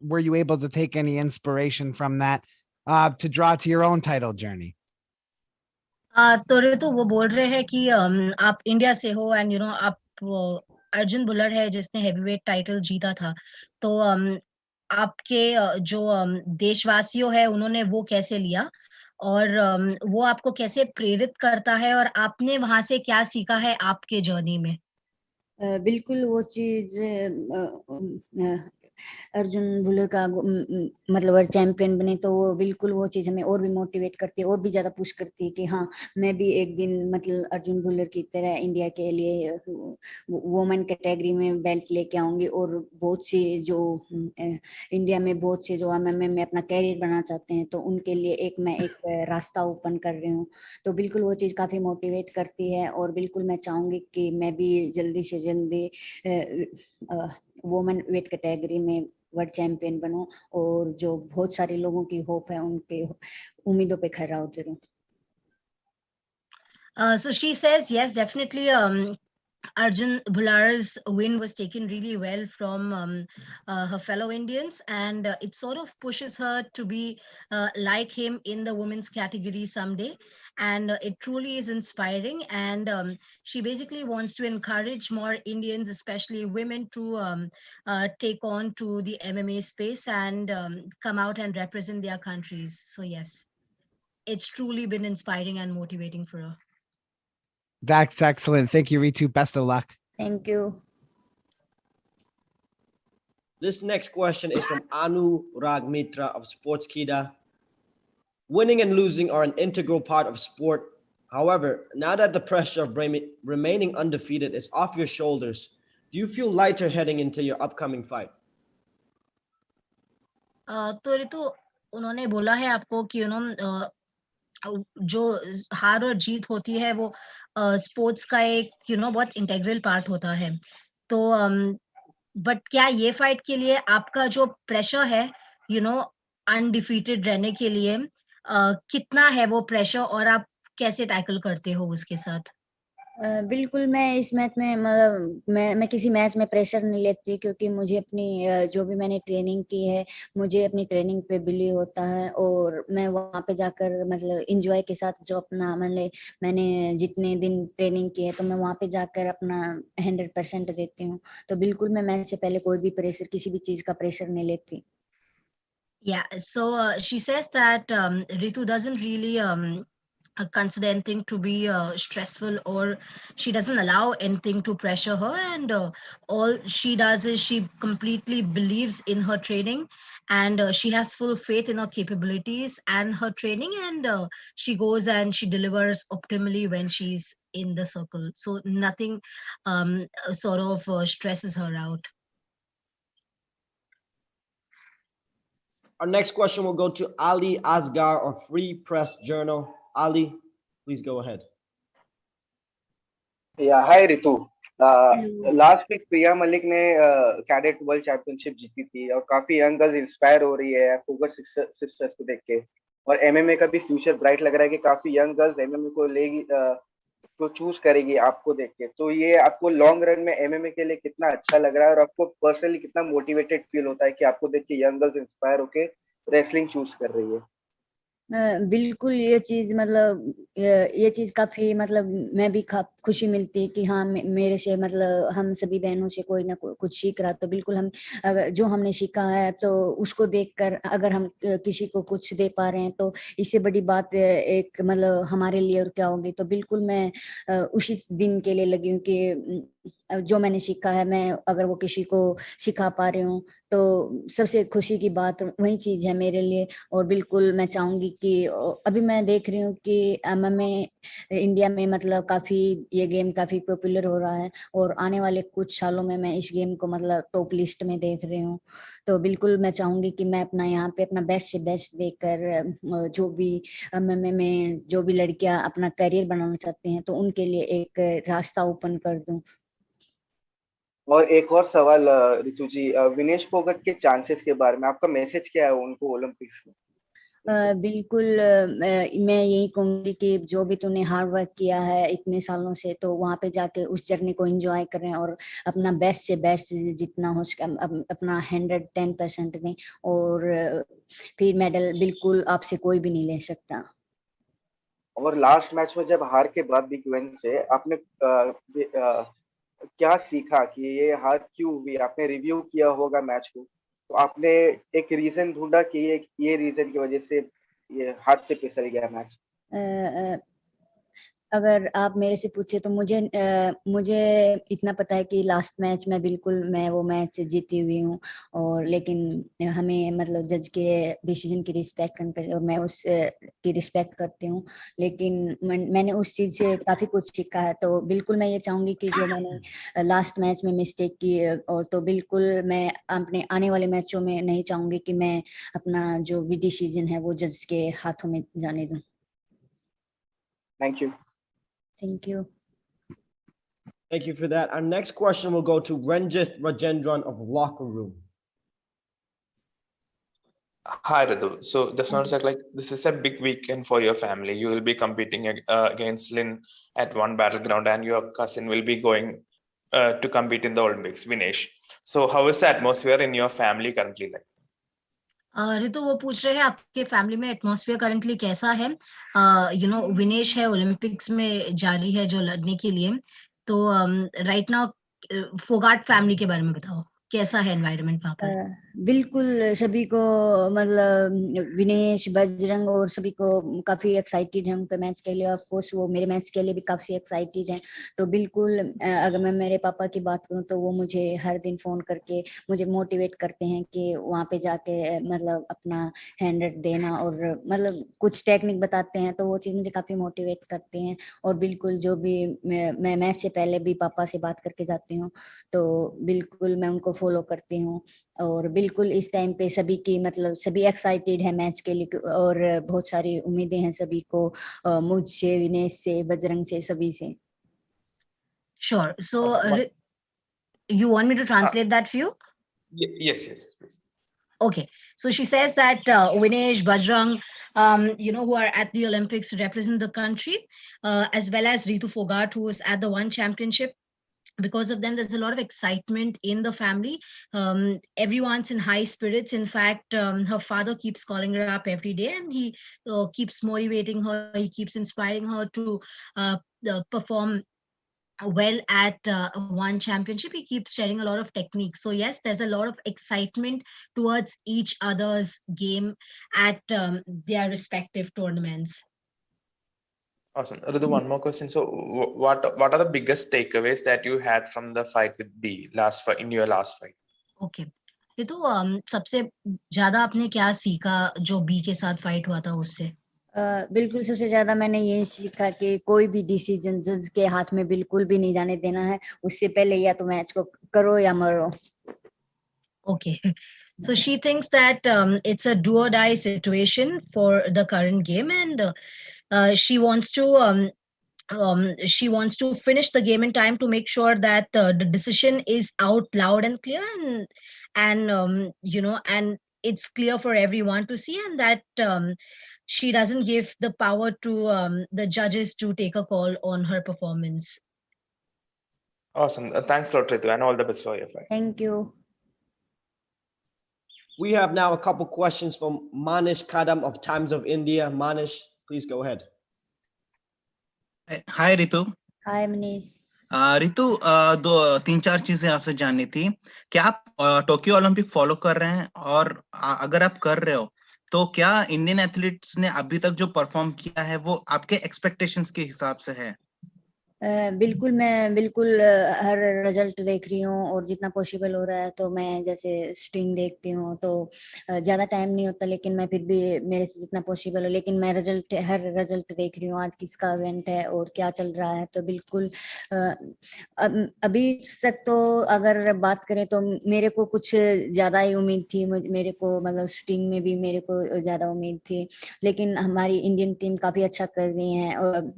Were you able to take any inspiration from that to draw to your own title journey? तो ऋतु वो बोल रहे हैं कि आप India से हो and आप अर्जुन बुलर है जिसने हेवीवेट टाइटल जीता था, तो आपके जो देशवासियों है उन्होंने वो कैसे लिया और वो आपको कैसे प्रेरित करता है और आपने वहां से क्या सीखा है आपके जर्नी में? बिल्कुल वो चीज अर्जुन बुलर का मतलब वर्ल्ड चैंपियन बने तो वो बिल्कुल वो चीज हमें और भी मोटिवेट करती है और भी ज्यादा पुश करती है कि हाँ मैं भी एक दिन मतलब अर्जुन बुलर की तरह इंडिया के लिए वुमेन कैटेगरी में बेल्ट लेके आऊंगी और बहुत सी जो इंडिया में बहुत से जो एमएमए में अपना कैरियर बनाना चाहते हैं तो उनके लिए मैं एक रास्ता ओपन कर रही हूँ। तो बिल्कुल वो चीज काफी मोटिवेट करती है और बिल्कुल मैं चाहूंगी कि मैं भी जल्दी से जल्दी वुमेन वेट कैटेगरी में वर्ल्ड चैंपियन बनूं और जो बहुत सारे लोगों की होप है उनके उम्मीदों पे खरा उतरूं। So she says yes, definitely Arjun Bhular's win was taken really well from her fellow Indians, and it sort of pushes her to be like him in the women's category someday. And it truly is inspiring. And she basically wants to encourage more Indians, especially women, to take on to the MMA space and come out and represent their countries. So yes, it's truly been inspiring and motivating for her. That's excellent. Thank you, Ritu. Best of luck. Thank you. This next question is from Anu Rag Mitra of Sportskida. Winning and losing are an integral part of sport. However, now that the pressure of remaining undefeated is off your shoulders, do you feel lighter heading into your upcoming fight? तो ऋतु उन्होंने बोला है आपको कि जो हार और जीत होती है वो स्पोर्ट्स का एक बहुत इंटेग्रल पार्ट होता है। तो बट क्या ये फाइट के लिए आपका जो प्रेशर है अनडिफीटेड रहने के लिए कितना है वो प्रेशर और आप कैसे टैकल करते हो उसके साथ? बिल्कुल मैं इस मैच में मतलब मैं किसी मैच में प्रेशर नहीं लेती क्योंकि मुझे अपनी जो भी मैंने ट्रेनिंग की है मुझे अपनी ट्रेनिंग पे बिलीव होता है और मैं वहाँ पे जाकर मतलब एंजॉय के साथ जो अपना मतलब मैंने जितने दिन ट्रेनिंग की है तो मैं वहाँ पे जाकर अपना 100% देती हूँ। तो बिल्कुल मैं मैच से पहले कोई भी प्रेशर किसी भी चीज का प्रेशर नहीं लेती। Yeah, so she says that Ritu doesn't really consider anything to be stressful, or she doesn't allow anything to pressure her, and all she does is she completely believes in her training, and she has full faith in her capabilities and her training, and she goes and she delivers optimally when she's in the circle. So nothing sort of stresses her out. Our next question will go to Ali Asgar of Free Press Journal. Ali, please go ahead. Hi Ritu. Hello. Last week Priya Malik ने cadet world championship जीती थी और काफी young girls inspire हो रही है Phogat sisters को देख के। और एमएमए का भी फ्यूचर ब्राइट लग रहा है कि काफी यंग गर्ल्स एमएमए को लेगी, को चूज करेगी आपको देख के। तो ये आपको लॉन्ग रन में एमएमए के लिए कितना अच्छा लग रहा है और आपको पर्सनली कितना मोटिवेटेड फील होता है कि आपको देख के यंग गर्ल्स इंस्पायर होके रेसलिंग चूज कर रही है? बिल्कुल ये चीज मतलब ये चीज काफी मतलब मैं भी खुशी मिलती है कि हाँ मेरे से मतलब हम सभी बहनों से कोई ना कुछ सीख रहा। तो बिल्कुल हम अगर जो हमने सीखा है तो उसको देखकर अगर हम किसी को कुछ दे पा रहे हैं तो इससे बड़ी बात एक मतलब हमारे लिए और क्या होगी। तो बिल्कुल मैं उसी दिन के लिए लगी हूँ कि जो मैंने सीखा है मैं अगर वो किसी को सिखा पा रही हूँ तो सबसे खुशी की बात वही चीज है मेरे लिए। और बिल्कुल मैं चाहूंगी कि अभी मैं देख रही हूँ कि एमएमए इंडिया में मतलब काफी ये गेम काफी पॉपुलर हो रहा है और आने वाले कुछ सालों में मैं इस गेम को मतलब टॉप लिस्ट में देख रही हूँ। तो बिल्कुल मैं चाहूंगी कि मैं अपना यहाँ पे अपना बेस्ट से बेस्ट देकर जो भी एमएमए में जो भी लड़कियां अपना करियर बनाना चाहती हैं तो उनके लिए एक रास्ता ओपन कर दूं। और एक और सवाल रितु जी, विनेश फोगट के चांसेस के बारे में आपका मैसेज क्या है उनको ओलंपिक्स में? बिल्कुल मैं यही कहूंगी कि जो भी तूने हार्ड वर्क किया है इतने सालों से तो वहां पे जाके उस जर्नी को एंजॉय करें और अपना बेस्ट से बेस्ट जितना हो सके अपना 110% दें। और फिर मेडल बिल्कुल आपसे कोई भी नहीं ले सकता। और लास्ट मैच में जब हार के बाद बिग विन से आपने क्या सीखा कि ये हार क्यों हुई? आपने रिव्यू किया होगा मैच को, तो आपने एक रीजन ढूंढा कि ये रीजन की वजह से ये हाथ से फिसल गया मैच? अ, अ, अगर आप मेरे से पूछे तो मुझे इतना पता है कि लास्ट मैच में बिल्कुल मैं वो मैच जीती हुई हूँ। और लेकिन हमें मतलब जज के डिसीजन की रिस्पेक्ट करनी पड़ेगी और मैं उस की रिस्पेक्ट करती हूँ। लेकिन मैंने उस चीज से काफी कुछ सीखा है। तो बिल्कुल मैं ये चाहूंगी कि जो मैंने लास्ट मैच में मिस्टेक की और तो बिल्कुल मैं अपने आने वाले मैचों में नहीं चाहूंगी कि मैं अपना जो भी डिसीजन है वो जज के हाथों में जाने दूं। Thank you. Thank you. Thank you for that. Our next question will go to Ranjith Rajendran of Locker Room. Hi, Ritu. So just want to say, like, this is a big weekend for your family. You will be competing against Lynn at one battleground, and your cousin will be going to compete in the Olympics, Vinesh. So how is the atmosphere in your family currently like? Ritu वो पूछ रहे हैं आपके family में atmosphere currently कैसा है? विनेश है Olympics में जारी है जो लड़ने के लिए। तो राइट नाउ फोगाट फैमिली के बारे में बताओ, कैसा है एनवायरनमेंट वहां पर? बिल्कुल सभी को मतलब विनेश बजरंग और सभी को काफी एक्साइटेड है उनके मैच के लिए। ऑफ कोर्स वो मेरे मैच के लिए भी काफी एक्साइटेड हैं। तो बिल्कुल अगर मैं मेरे पापा की बात करूं तो वो मुझे हर दिन फोन करके मुझे मोटिवेट करते हैं कि वहां पे जाके मतलब अपना 100 देना और मतलब कुछ टेक्निक बताते हैं। तो वो चीज मुझे काफी मोटिवेट करती हैं। और बिल्कुल जो भी मैं मैच से पहले भी पापा से बात करके जाती हूँ तो बिल्कुल मैं उनको फॉलो करती हूँ। और बिल्कुल इस टाइम पे सभी की मतलब सभी एक्साइटेड है मैच के लिए और बहुत सारी उम्मीदें हैं सभी को मुझसे विनेश से बजरंग से सभी से। Sure. So Awesome. you want me to translate that for you? Yes, please. Okay, so she says that Vinesh, Bajrang, who are at the Olympics to represent the country, as well as Ritu Phogat, who is at the One Championship. Because of them, there's a lot of excitement in the family. Everyone's in high spirits. In fact, her father keeps calling her up every day, and he keeps motivating her. He keeps inspiring her to perform well at one championship. He keeps sharing a lot of techniques. So yes, there's a lot of excitement towards each other's game at their respective tournaments. Awesome. Ritu, one more question. So what are the biggest takeaways that you had from the fight with B in your last fight? Okay. Ritu सबसे ज्यादा आपने क्या सीखा जो B के साथ fight हुआ था उससे? बिल्कुल सबसे ज्यादा मैंने यही सीखा कि कोई भी डिसीजन जज के हाथ में बिल्कुल भी नहीं जाने देना है। उससे पहले या तो मैच को करो या मरो। Okay, so she thinks that it's a do or die situation for the current game, and she wants to she wants to finish the game in time to make sure that the decision is out loud and clear, and it's clear for everyone to see, and that she doesn't give the power to the judges to take a call on her performance. Awesome. Thanks a lot, Ritu, and all the best for your fight. Thank you. We have now a couple questions from Manish Kadam of Times of India. Manish, please go ahead. Hi Ritu. हाय मनीष। रितु, दो तीन चार चीजें आपसे जाननी थी। क्या आप Tokyo Olympic follow कर रहे हैं, और अगर आप कर रहे हो तो क्या इंडियन एथलीट्स ने अभी तक जो परफॉर्म किया है वो आपके एक्सपेक्टेशंस के हिसाब से है? बिल्कुल, मैं बिल्कुल हर रिजल्ट देख रही हूँ, और जितना पॉसिबल हो रहा है। तो मैं जैसे स्ट्रिंग देखती हूँ, तो ज़्यादा टाइम नहीं होता, लेकिन मैं फिर भी मेरे से जितना पॉसिबल हो, लेकिन मैं हर रिजल्ट देख रही हूँ, आज किसका इवेंट है और क्या चल रहा है। तो बिल्कुल अभी तक तो अगर बात करें तो मेरे को कुछ ज़्यादा ही उम्मीद थी, मेरे को मतलब स्ट्रिंग में भी मेरे को ज़्यादा उम्मीद थी, लेकिन हमारी इंडियन टीम काफ़ी अच्छा कर रही है, और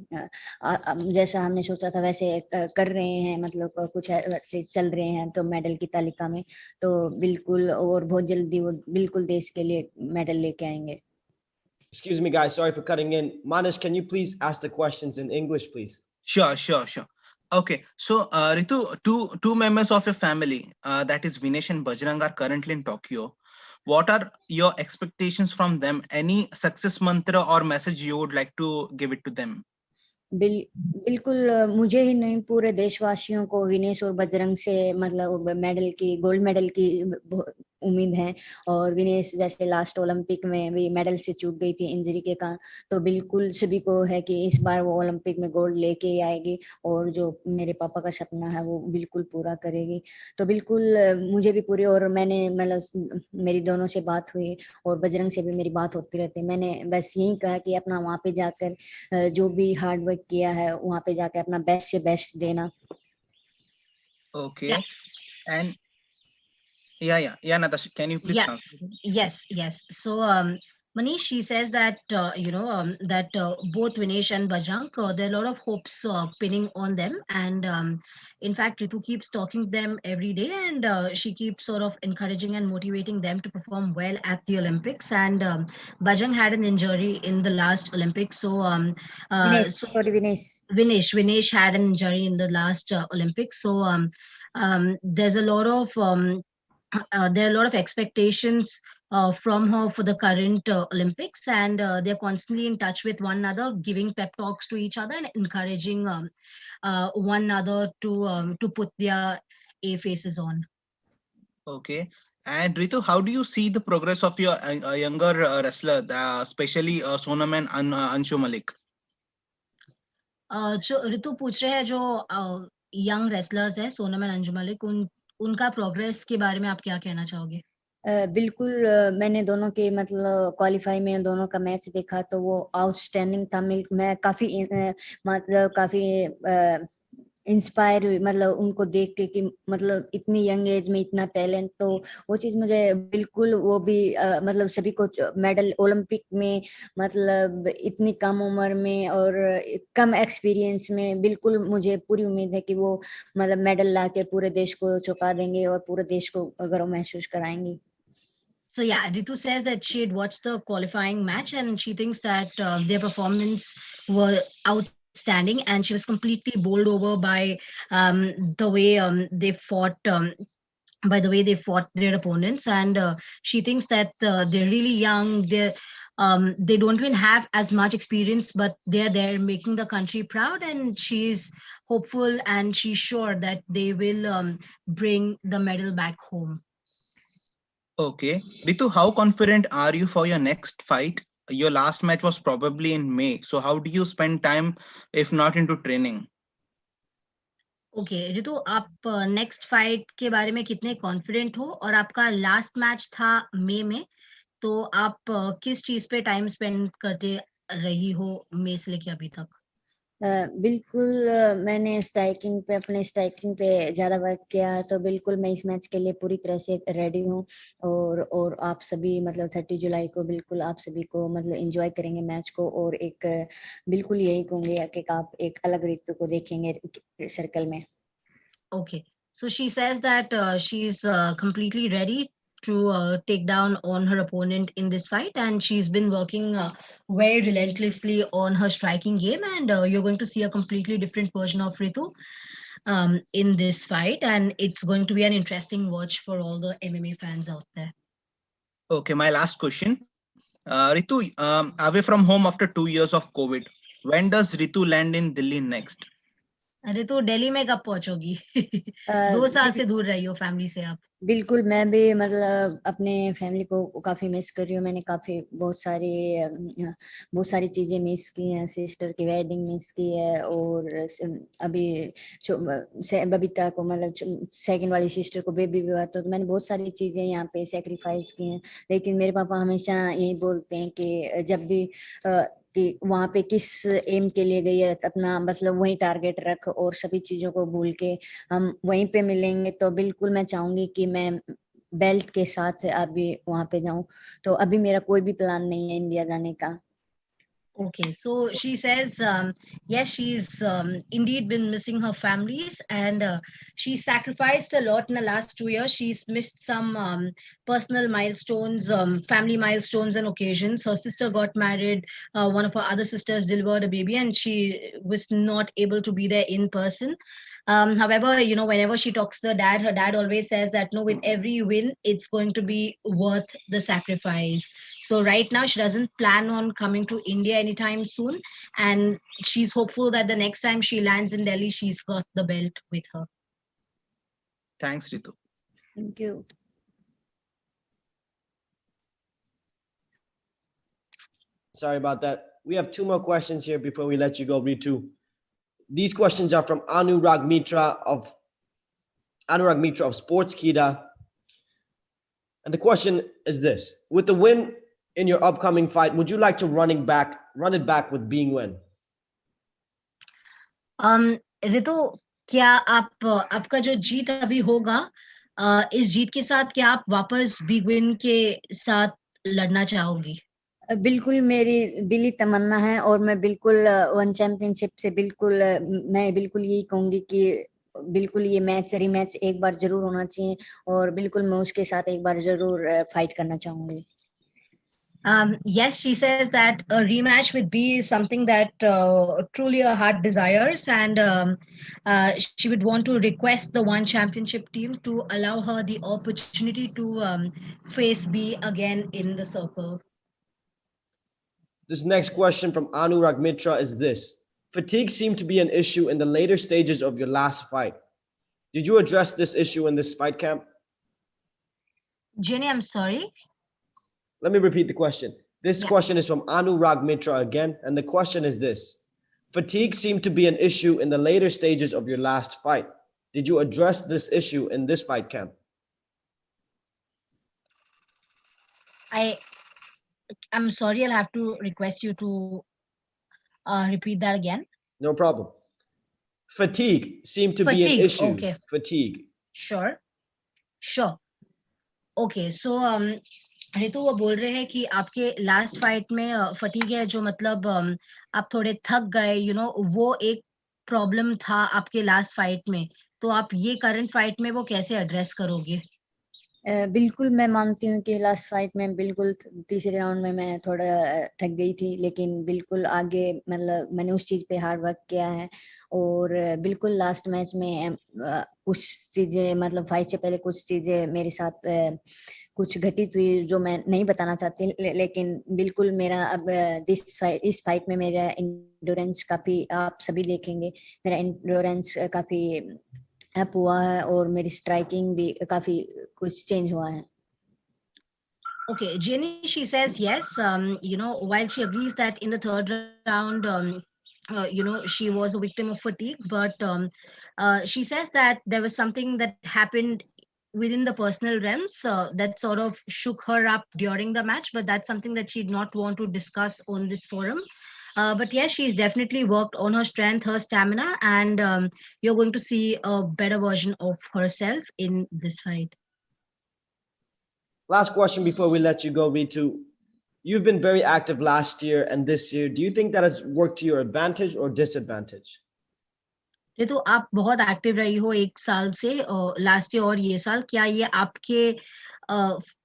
जैसा हमने सोचा था वैसे कर रहे हैं, मतलब कुछ ऐसे चल रहे हैं तो मेडल की तालिका में। तो बिल्कुल, और बहुत जल्दी वो बिल्कुल देश के लिए मेडल लेके आएंगे। Excuse me, guys. Sorry for cutting in. Manish, can you please ask the questions in English, please? Sure. Okay, so Ritu, two members of your family, that is Vinesh and Bajrang, are currently in Tokyo. What are your expectations from them? Any success mantra or message you would like to give it to them? बिल्कुल, मुझे ही नहीं पूरे देशवासियों को विनेश और बजरंग से मतलब gold medal की उम्मीद है। और विनेश जैसे लास्ट ओलंपिक में भी मेडल से चूक गई थी इंजरी के कारण, तो बिल्कुल सभी को है कि इस बार वो ओलंपिक में गोल्ड लेके ही आएगी, और जो मेरे पापा का सपना है वो बिल्कुल पूरा करेगी। तो बिल्कुल मुझे भी पूरी, और मैंने मतलब मेरी दोनों से बात हुई और बजरंग से भी मेरी बात होती रहती है। मैंने बस यही कहा कि अपना वहाँ पे जाकर जो भी हार्ड वर्क किया है वहाँ पे जाकर अपना बेस्ट से बेस्ट देना। Okay, and yeah, Natasha, can you please translate? Yes. So Manish, she says that that both Vinesh and Bajrang, there are a lot of hopes pinning on them, and in fact Ritu keeps talking to them every day, and she keeps sort of encouraging and motivating them to perform well at the Olympics. And Bajrang had an injury in the last Olympics, so Vinesh had an injury in the last Olympics, so there's a lot of there are a lot of expectations from her for the current Olympics, and they're constantly in touch with one another, giving pep talks to each other and encouraging one another to put their A faces on. Okay. And Ritu, how do you see the progress of your younger wrestler, especially Sonam and Anshu Malik? जो ऋतु पूछ रहे हैं, जो young wrestlers है Sonam and Anju Malik, उनका progress के बारे में आप क्या कहना चाहोगे? बिल्कुल, मैंने दोनों के मतलब क्वालिफाई में दोनों का मैच देखा, तो वो आउटस्टैंडिंग था। मैं काफी इंस्पायर हुई, मतलब उनको देख के कि मतलब इतनी यंग एज में इतना टैलेंट। तो वो चीज मुझे बिल्कुल, वो भी मतलब सभी को मेडल ओलंपिक में, मतलब इतनी कम उम्र में और कम एक्सपीरियंस में, बिल्कुल मुझे पूरी उम्मीद है कि वो मतलब मेडल ला के पूरे देश को चौंका देंगे और पूरे देश को गर्व महसूस कराएंगी। So yeah, Ritu says that she had watched the qualifying match and she thinks that their performance were outstanding, and she was completely bowled over by the way they fought. By the way they fought their opponents, and she thinks that they're really young. They don't even have as much experience, but they're there making the country proud, and she's hopeful and she's sure that they will bring the medal back home. Okay, Ritu, how confident are you for your next fight? Your last match was probably in May, so how do you spend time if not into training? Okay Ritu, आप next fight के बारे में कितने confident हो, और आपका last match था मई में, तो आप किस चीज पे टाइम स्पेंड करते रही हो मई से लेके अभी तक? बिल्कुल मैंने स्ट्राइकिंग पे अपने स्ट्राइकिंग पे ज़्यादा वर्क किया है, तो बिल्कुल मैं इस मैच के लिए पूरी तरह से रेडी हूँ। और आप सभी मतलब 30 जुलाई को बिल्कुल आप सभी को मतलब एंजॉय करेंगे मैच को, और एक बिल्कुल यही कहूँगी कि आप एक अलग ऋतु को देखेंगे सर्कल में। Okay, so she says that she's completely ready to take down on her opponent in this fight, and she's been working very relentlessly on her striking game, and you're going to see a completely different version of Ritu in this fight, and it's going to be an interesting watch for all the MMA fans out there. Okay, my last question. Ritu, away from home after 2 years of COVID, when does Ritu land in Delhi next? अरे तो दिल्ली में कब पहुंचोगी? 2 साल से दूर रही हो family से आप। बिल्कुल मैं भी मतलब अपने फैमिली को काफ़ी मिस कर रही हूँ। मैंने काफ़ी बहुत सारी चीज़ें मिस की हैं। सिस्टर की वेडिंग मिस की है, और अभी बबीता को मतलब सेकंड वाली सिस्टर को बेबी भी हुआ, तो मैंने बहुत सारी चीज़ें यहाँ पे सेक्रीफाइस की हैं। लेकिन मेरे पापा हमेशा यही बोलते हैं कि जब भी कि वहाँ पे किस एम के लिए गई है, अपना मतलब वही टारगेट रख और सभी चीज़ों को भूल के हम वहीं पे मिलेंगे। तो बिल्कुल मैं चाहूँगी कि मैं बेल्ट के साथ अभी वहाँ पे जाऊँ। तो अभी मेरा कोई भी प्लान नहीं है इंडिया जाने का। Okay, so she says, yes, she's indeed been missing her families, and she sacrificed a lot in the last 2 years. She's missed some personal milestones, family milestones and occasions. Her sister got married, one of her other sisters delivered a baby, and she was not able to be there in person. However, you know, whenever she talks to her dad always says that no, with every win, it's going to be worth the sacrifice. So right now, she doesn't plan on coming to India anytime soon, and she's hopeful that the next time she lands in Delhi, she's got the belt with her. Thanks, Ritu. Thank you. Sorry about that. We have 2 more questions here before we let you go, Ritu. These questions are from Anurag Mitra of Sportskida. And the question is this: with the win in your upcoming fight, would you like to run it back with Bing Wen? Ritu, क्या आपका जो जीत अभी होगा, इस जीत के साथ क्या आप वापस बिग विन के साथ लड़ना चाहोगी? बिल्कुल मेरी दिली तमन्ना है, और मैं बिल्कुल वन चैंपियनशिप से मैं बिल्कुल यही कहूंगी कि बिल्कुल ये मैच रीमैच एक बार जरूर होना चाहिए, और बिल्कुल मैं उसके साथ एक बार जरूर फाइट करना चाहूंगी। Yes, she says that a rematch with B is something that truly her heart desires, and she would want to request the One Championship team to allow her the opportunity to face B again in the circle. This next question from Anurag Mitra is this: fatigue seemed to be an issue in the later stages of your last fight. Did you address this issue in this fight camp? Jenny, I'm sorry. Let me repeat the question. This question is from Anurag Mitra again, and the question is this: fatigue seemed to be an issue in the later stages of your last fight. Did you address this issue in this fight camp? I'm sorry, I'll have to request you to repeat that again. No problem. Fatigue seemed to be an issue. Okay. Fatigue. Sure. Okay, so Ritu वो बोल रहे हैं कि आपके last fight में fatigue है, जो मतलब आप थोड़े थक गए, यू नो, वो एक प्रॉब्लम था आपके लास्ट फाइट में, तो आप ये करंट फाइट में वो कैसे एड्रेस करोगे? बिल्कुल मैं मानती हूँ कि लास्ट फाइट में बिल्कुल तीसरे राउंड में मैं थोड़ा थक गई थी, लेकिन बिल्कुल आगे मतलब मैंने उस चीज़ पे हार्ड वर्क किया है, और बिल्कुल लास्ट मैच में कुछ चीज़ें मतलब फाइट से पहले कुछ चीज़ें मेरे साथ कुछ घटित हुई जो मैं नहीं बताना चाहती, लेकिन बिल्कुल मेरा अब इस फाइट में मेरा एंड्योरेंस काफ़ी, आप सभी देखेंगे मेरा एंड्योरेंस काफ़ी अप हुआ है, और मेरी स्ट्राइकिंग भी काफी कुछ चेंज हुआ है। Okay, Jenny, she says yes. You know, while she agrees that in the third round, you know, she was a victim of fatigue, but she says that there was something that happened within the personal realms that sort of shook her up during the match, but that's something that she'd not want to discuss on this forum. But yes, she's definitely worked on her strength, her stamina, and you're going to see a better version of herself in this fight. Last question before we let you go, Ritu. You've been very active last year and this year. Do you think that has worked to your advantage or disadvantage? Ritu, आप बहुत active रही हो एक साल से, last year और ये साल, क्या ये आपके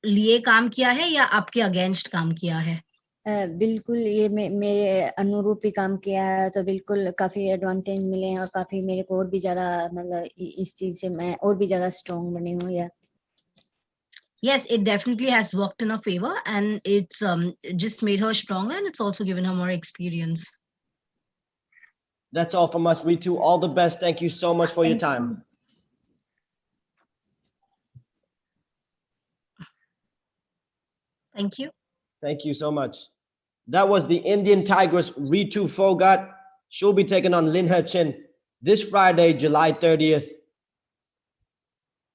लिए काम किया है या आपके अगेंस्ट काम किया है? बिल्कुल ये मेरे अनुरूप ही काम किया है, तो बिल्कुल काफी एडवांटेज मिले हैं और काफी मेरे को और भी ज्यादा मतलब इस चीज से मैं और भी ज्यादा स्ट्रॉन्ग बनी हूँ। या Yes, it definitely has worked in her favor, and it's just made her stronger, and it's also given her more experience. That's all from us, Ritu. All the best. Thank you so much for your time. Thank you. Thank you so much. That was the Indian Tigress Ritu Phogat. She'll be taking on Lin He Chin this Friday, July 30th.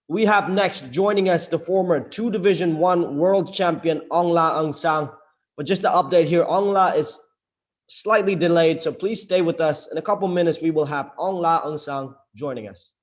We have next joining us the former 2 Division 1 world champion Aung La N Sang. But just to update here, Aung La is slightly delayed, so please stay with us. In a couple minutes, we will have Aung La N Sang joining us.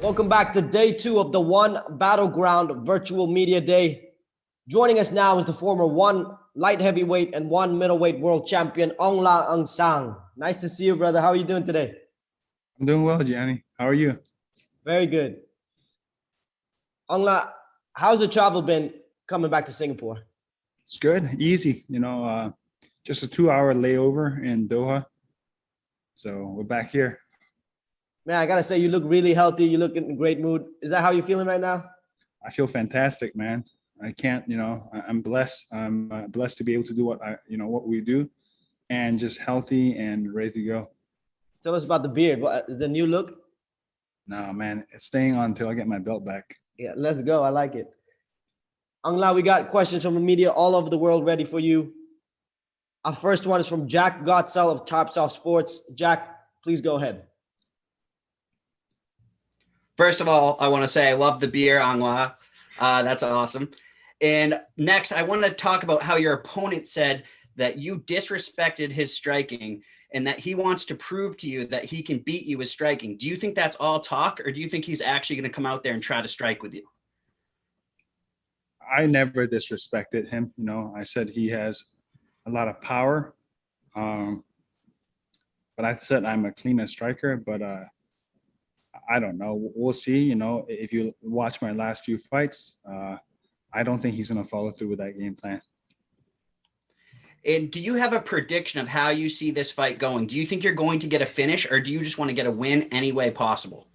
Welcome back to day 2 of the One Battleground Virtual Media Day. Joining us now is the former 1 light heavyweight and 1 middleweight world champion, Aung La N Sang. Nice to see you, brother. How are you doing today? I'm doing well, Gianni. How are you? Very good. Aung La, how's the travel been coming back to Singapore? It's good, easy. Just a 2-hour layover in Doha. So we're back here. Man, I gotta say, you look really healthy. You look in a great mood. Is that how you're feeling right now? I feel fantastic, man. I can't, I'm blessed. I'm blessed to be able to do what we do, and just healthy and ready to go. Tell us about the beard. What is the new look? No, man, it's staying on until I get my belt back. Yeah, let's go. I like it. Aung La, we got questions from the media all over the world ready for you. Our first one is from Jack Gottsell of Top South Sports. Jack, please go ahead. First of all, I want to say I love the beer, Aung La. That's awesome. And next, I want to talk about how your opponent said that you disrespected his striking and that he wants to prove to you that he can beat you with striking. Do you think that's all talk, or do you think he's actually going to come out there and try to strike with you? I never disrespected him. I said he has a lot of power. But I said I'm a cleaner striker, but I don't know. We'll see. If you watch my last few fights, I don't think he's going to follow through with that game plan. And do you have a prediction of how you see this fight going? Do you think you're going to get a finish, or do you just want to get a win any way possible?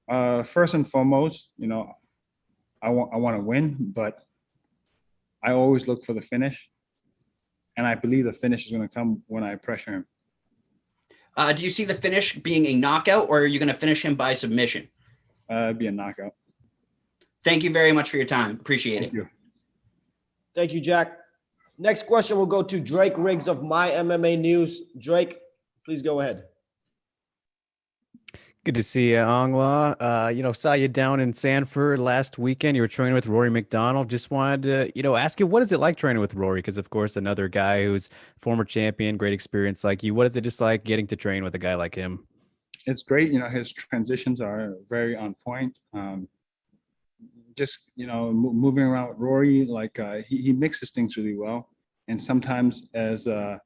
First and foremost, I want to win, but I always look for the finish, and I believe the finish is going to come when I pressure him. Do you see the finish being a knockout, or are you going to finish him by submission? It'd be a knockout. Thank you very much for your time. Appreciate it. Thank you. Thank you, Jack. Next question will go to Drake Riggs of My MMA News. Drake, please go ahead. Good to see you, Aung La. Saw you down in Sanford last weekend. You were training with Rory McDonald. Just wanted to, ask you, what is it like training with Rory? Because, of course, another guy who's former champion, great experience like you. What is it just like getting to train with a guy like him? It's great. His transitions are very on point. Moving around with Rory, he mixes things really well. And sometimes as a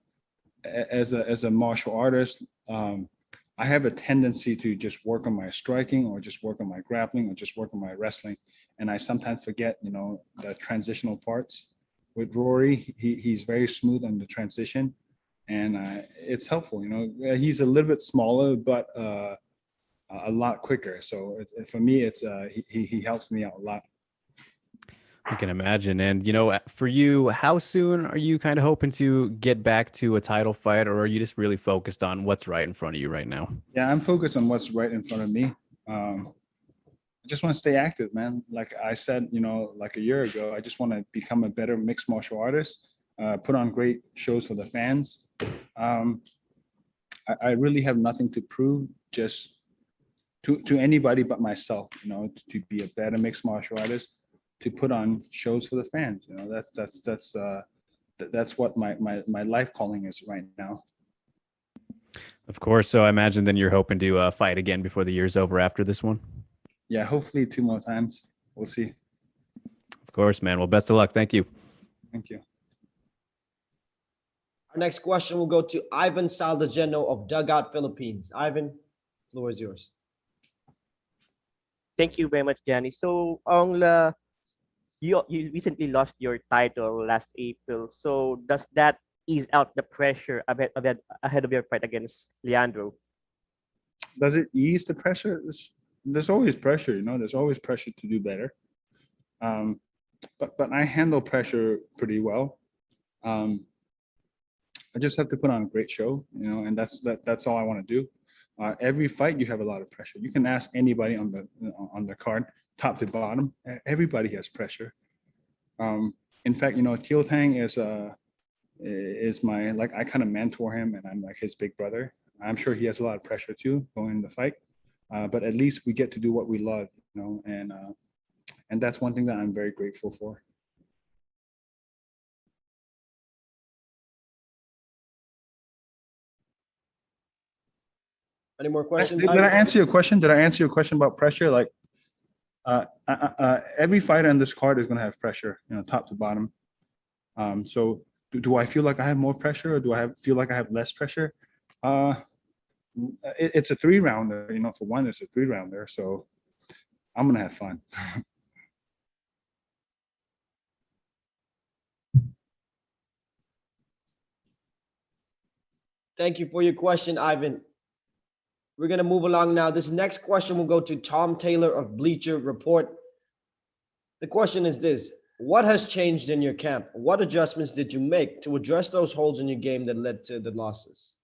martial artist, I have a tendency to just work on my striking, or just work on my grappling, or just work on my wrestling. And I sometimes forget, the transitional parts. With Rory, he's very smooth on the transition, and it's helpful. He's a little bit smaller, but a lot quicker. So for me, it's he helps me out a lot. I can imagine. And, for you, how soon are you kind of hoping to get back to a title fight, or are you just really focused on what's right in front of you right now? Yeah, I'm focused on what's right in front of me. I just want to stay active, man. Like I said, like a year ago, I just want to become a better mixed martial artist, put on great shows for the fans. I really have nothing to prove, just to anybody but myself, to be a better mixed martial artist, to put on shows for the fans. That's what my life calling is right now. Of course. So I imagine then you're hoping to fight again before the year's over after this one. Yeah, hopefully 2 more times. We'll see. Of course, man. Well, best of luck. Thank you. Thank you. Our next question will go to Ivan Saldageno of Dugout Philippines. Ivan, the floor is yours. Thank you very much, Gianni. So, Aung La, you recently lost your title last April. So does that ease out the pressure ahead of your fight against Leandro? Does it ease the pressure? There's always pressure, there's always pressure to do better. But I handle pressure pretty well. I just have to put on a great show, and that's all I want to do. Every fight you have a lot of pressure. You can ask anybody on the card, top to bottom. Everybody has pressure. In fact, Teal Tang is my, I kind of mentor him, and I'm like his big brother. I'm sure he has a lot of pressure too going in the fight. But at least we get to do what we love, and that's one thing that I'm very grateful for. Any more questions? Did I answer your question? Did I answer your question about pressure? Every fighter on this card is going to have pressure, top to bottom. So do I feel like I have more pressure, or do I feel like I have less pressure? it's a 3-rounder, you know, for one, it's a 3-rounder. So I'm going to have fun. Thank you for your question, Ivan. We're going to move along now. This next question will go to Tom Taylor of Bleacher Report. The question is this: what has changed in your camp? What adjustments did you make to address those holes in your game that led to the losses?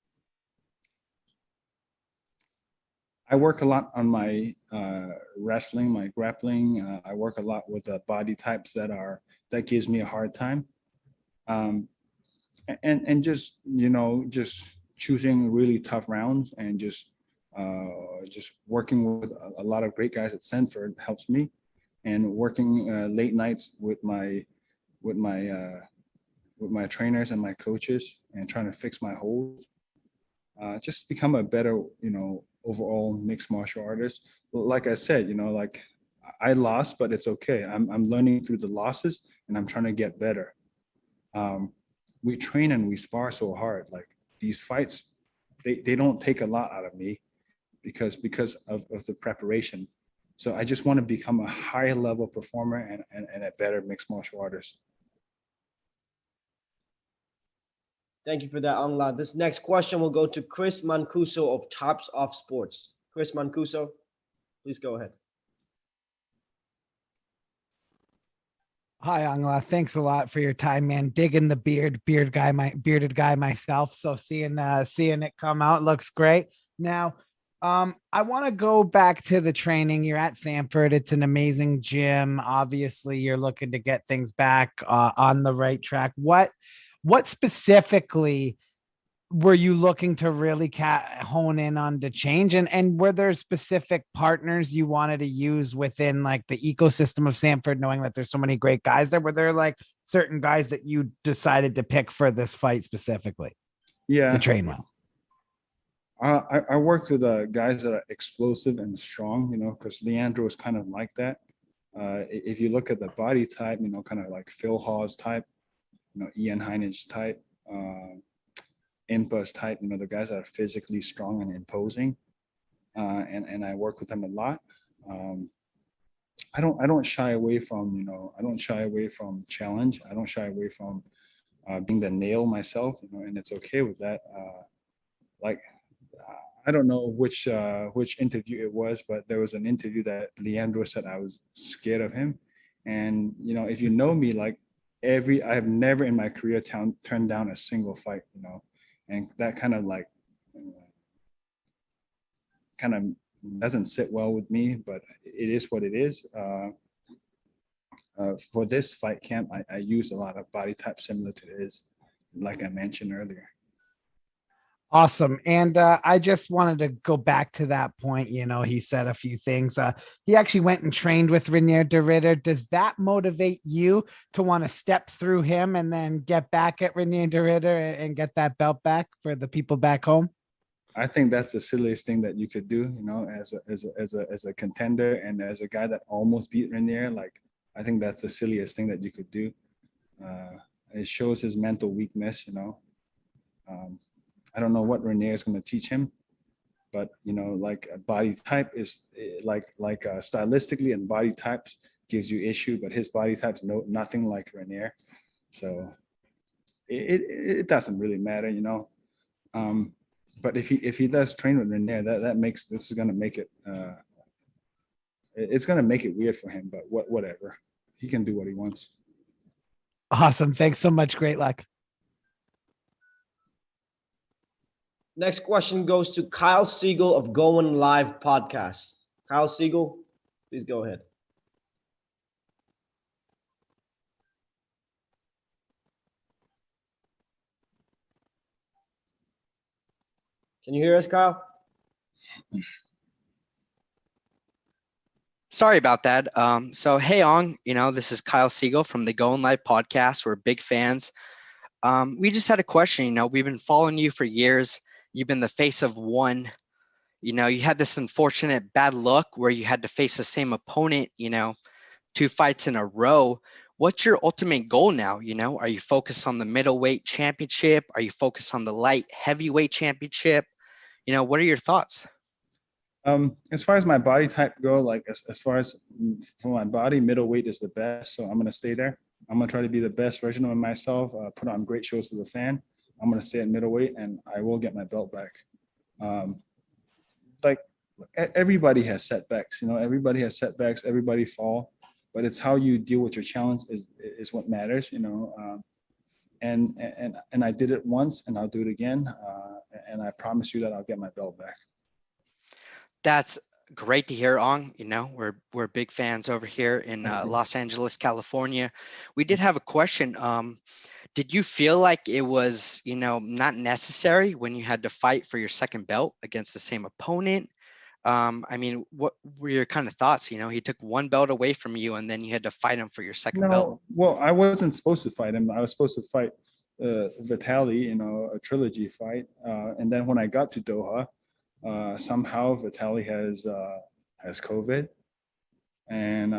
I work a lot on my wrestling, my grappling. I work a lot with the body types that gives me a hard time. And just, you know, just choosing really tough rounds and just working with a lot of great guys at Sanford helps me, and working late nights with my trainers and my coaches and trying to fix my holes. Just become a better, you know, overall mixed martial artist. Like I said, you know, like I lost, but it's okay. I'm learning through the losses, and I'm trying to get better. We train and we spar so hard. Like these fights, they don't take a lot out of me because of the preparation. So I just want to become a high level performer and a better mixed martial artist. Thank you for that, Aung La. This next question will go to Chris Mancuso of Tops Off Sports. Chris Mancuso, please go ahead. Hi, Aung La. Thanks a lot for your time, man. Digging the bearded guy myself. So seeing it come out looks great. Now, I want to go back to the training. You're at Sanford. It's an amazing gym. Obviously, you're looking to get things back on the right track. What specifically were you looking to really hone in on to change? And were there specific partners you wanted to use within like the ecosystem of Sanford, knowing that there's so many great guys there? Were there like certain guys that you decided to pick for this fight specifically? Yeah. To train well. I worked with guys that are explosive and strong, you know, because Leandro is kind of like that. If you look at the body type, you know, kind of like Phil Hawes type, you know, Ian Heinich type, Impas type, you know, the guys that are physically strong and imposing. And I work with them a lot. I don't shy away from, you know, I don't shy away from challenge. I don't shy away from being the nail myself, you know, and it's okay with that. I don't know which interview it was, but there was an interview that Leandro said I was scared of him. And, you know, if you know me, like I have never in my career turned down a single fight, you know, and that kind of like, kind of doesn't sit well with me, but it is what it is. For this fight camp, I used a lot of body types similar to his, like I mentioned earlier. Awesome. And I just wanted to go back to that point. You know, he said a few things. He actually went and trained with Renier de Ridder. Does that motivate you to want to step through him and then get back at Renier de Ridder and get that belt back for the people back home? I think that's the silliest thing that you could do, you know, as a contender and as a guy that almost beat Renier. Like, I think that's the silliest thing that you could do. It shows his mental weakness, you know. I don't know what Renier is going to teach him, but, you know, like a body type is like stylistically and body types gives you issue, but his body type's nothing like Renier. So it doesn't really matter, you know. But if he does train with Renier, this is going to make it, it's going to make it weird for him, but whatever. He can do what he wants. Awesome. Thanks so much. Great luck. Next question goes to Kyle Siegel of Going Live Podcast. Kyle Siegel, please go ahead. Can you hear us, Kyle? Sorry about that. So, hey, Aung, you know, this is Kyle Siegel from the Going Live Podcast. We're big fans. We just had a question. You know, we've been following you for years. You've been the face of one. You know, you had this unfortunate bad luck where you had to face the same opponent, you know, 2 fights in a row. What's your ultimate goal now? You know, are you focused on the middleweight championship? Are you focused on the light heavyweight championship? What are your thoughts? As far as my body type go, like as far as for my body, middleweight is the best. So I'm gonna stay there. I'm gonna try to be the best version of myself. Put on great shows to the fan. I'm gonna stay at middleweight, and I will get my belt back. Like everybody has setbacks. Everybody has setbacks. Everybody fall, but it's how you deal with your challenge is what matters. And I did it once, and I'll do it again. And I promise you that I'll get my belt back. That's great to hear, Ong. We're big fans over here in Los Angeles, California. We did have a question. Did you feel like it was, not necessary when you had to fight for your second belt against the same opponent? What were your kind of thoughts? He took one belt away from you, and then you had to fight him for your second belt. Well, I wasn't supposed to fight him. I was supposed to fight Vitaly, a trilogy fight. And then when I got to Doha, somehow Vitaly has COVID, and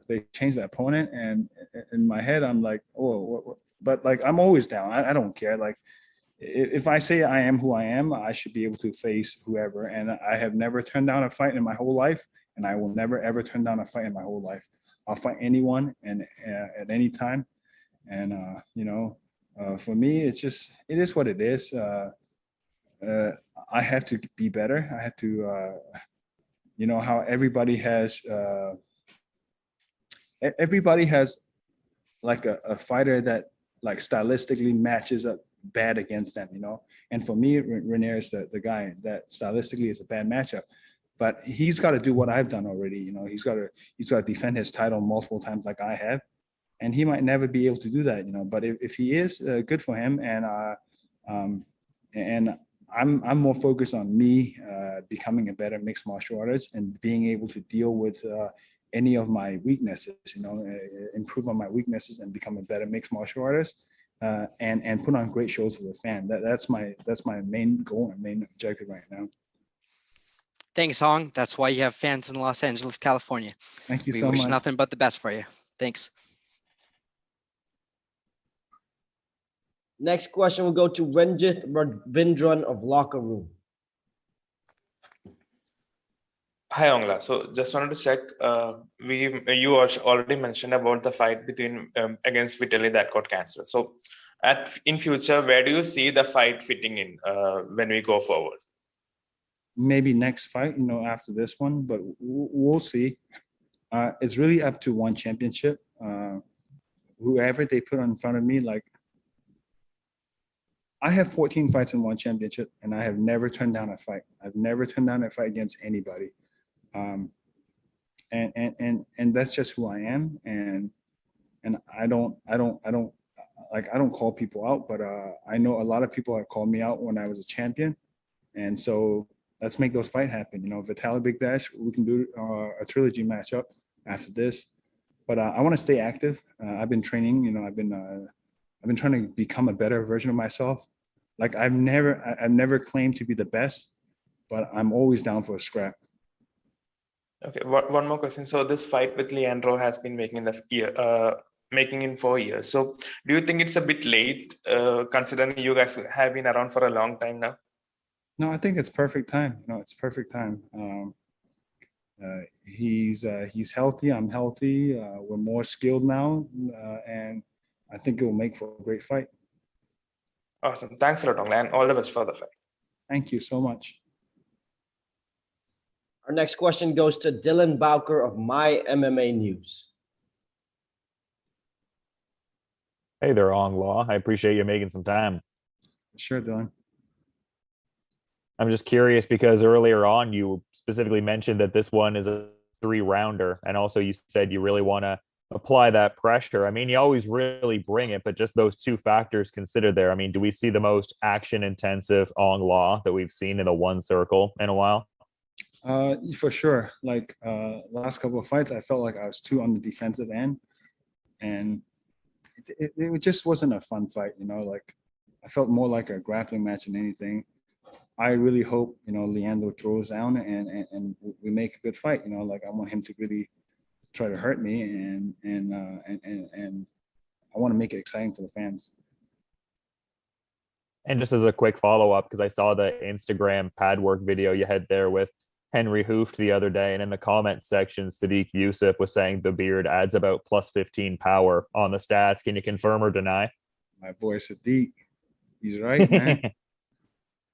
they changed the opponent. And in my head, I'm like, oh, but like I'm always down. I don't care. Like if I say I am who I am, I should be able to face whoever. And I have never turned down a fight in my whole life, and I will never ever turn down a fight in my whole life. I'll fight anyone and at any time. And for me, it is what it is. I have to be better. I have to, how everybody has like a fighter that like stylistically matches up bad against them, And for me, Renier is the guy that stylistically is a bad matchup. But he's got to do what I've done already. He's got to defend his title multiple times like I have, and he might never be able to do that. But if he is, good for him. And I'm more focused on me becoming a better mixed martial artist and being able to deal with any of my weaknesses. Improve on my weaknesses and become a better mixed martial artist. And put on great shows for the fan. That's my main goal and main objective right now. Thanks, Hong. That's why you have fans in Los Angeles, California. Thank you so much. We wish nothing but the best for you. Thanks. Next question will go to Ranjith Ravindran of Locker Room. Hi, Aung La. So just wanted to check. You already mentioned about the fight between against Vitaly that got cancelled. So, in future, where do you see the fight fitting in when we go forward? Maybe next fight, after this one, but we'll see. It's really up to one championship. Whoever they put in front of me, like I have 14 fights in one championship, and I have never turned down a fight. I've never turned down a fight against anybody. And that's just who I am. And I don't call people out, but I know a lot of people have called me out when I was a champion. And so let's make those fight happen. Vitaly Big Dash, we can do a trilogy matchup after this. But I want to stay active. I've been training. I've been trying to become a better version of myself. Like I've never claimed to be the best, but I'm always down for a scrap. Okay, one more question. So this fight with Leandro has been making in 4 years. So do you think it's a bit late, considering you guys have been around for a long time now? No, I think it's perfect time. It's perfect time. He's healthy. I'm healthy. We're more skilled now, and I think it will make for a great fight. Awesome. Thanks a lot, Aung La, and all the best for the fight. Thank you so much. Our next question goes to Dylan Bowker of My MMA News. Hey there, Aung La. I appreciate you making some time. Sure, Dylan. I'm just curious because earlier on you specifically mentioned that this one is a 3-rounder, and also you said you really want to apply that pressure. I mean, you always really bring it, but just those two factors considered there. I mean, do we see the most action-intensive Aung La that we've seen in the one circle in a while? For sure. Like last couple of fights, I felt like I was too on the defensive end, and it just wasn't a fun fight. Like I felt more like a grappling match than anything. I really hope Leandro throws down and we make a good fight. Like I want him to really try to hurt me, and I want to make it exciting for the fans. And just as a quick follow-up, because I saw the Instagram pad work video you had there with Henry Hooft the other day, and in the comment section, Sadiq Yusuf was saying the beard adds about plus 15 power on the stats. Can you confirm or deny? My boy Sadiq, he's right, man.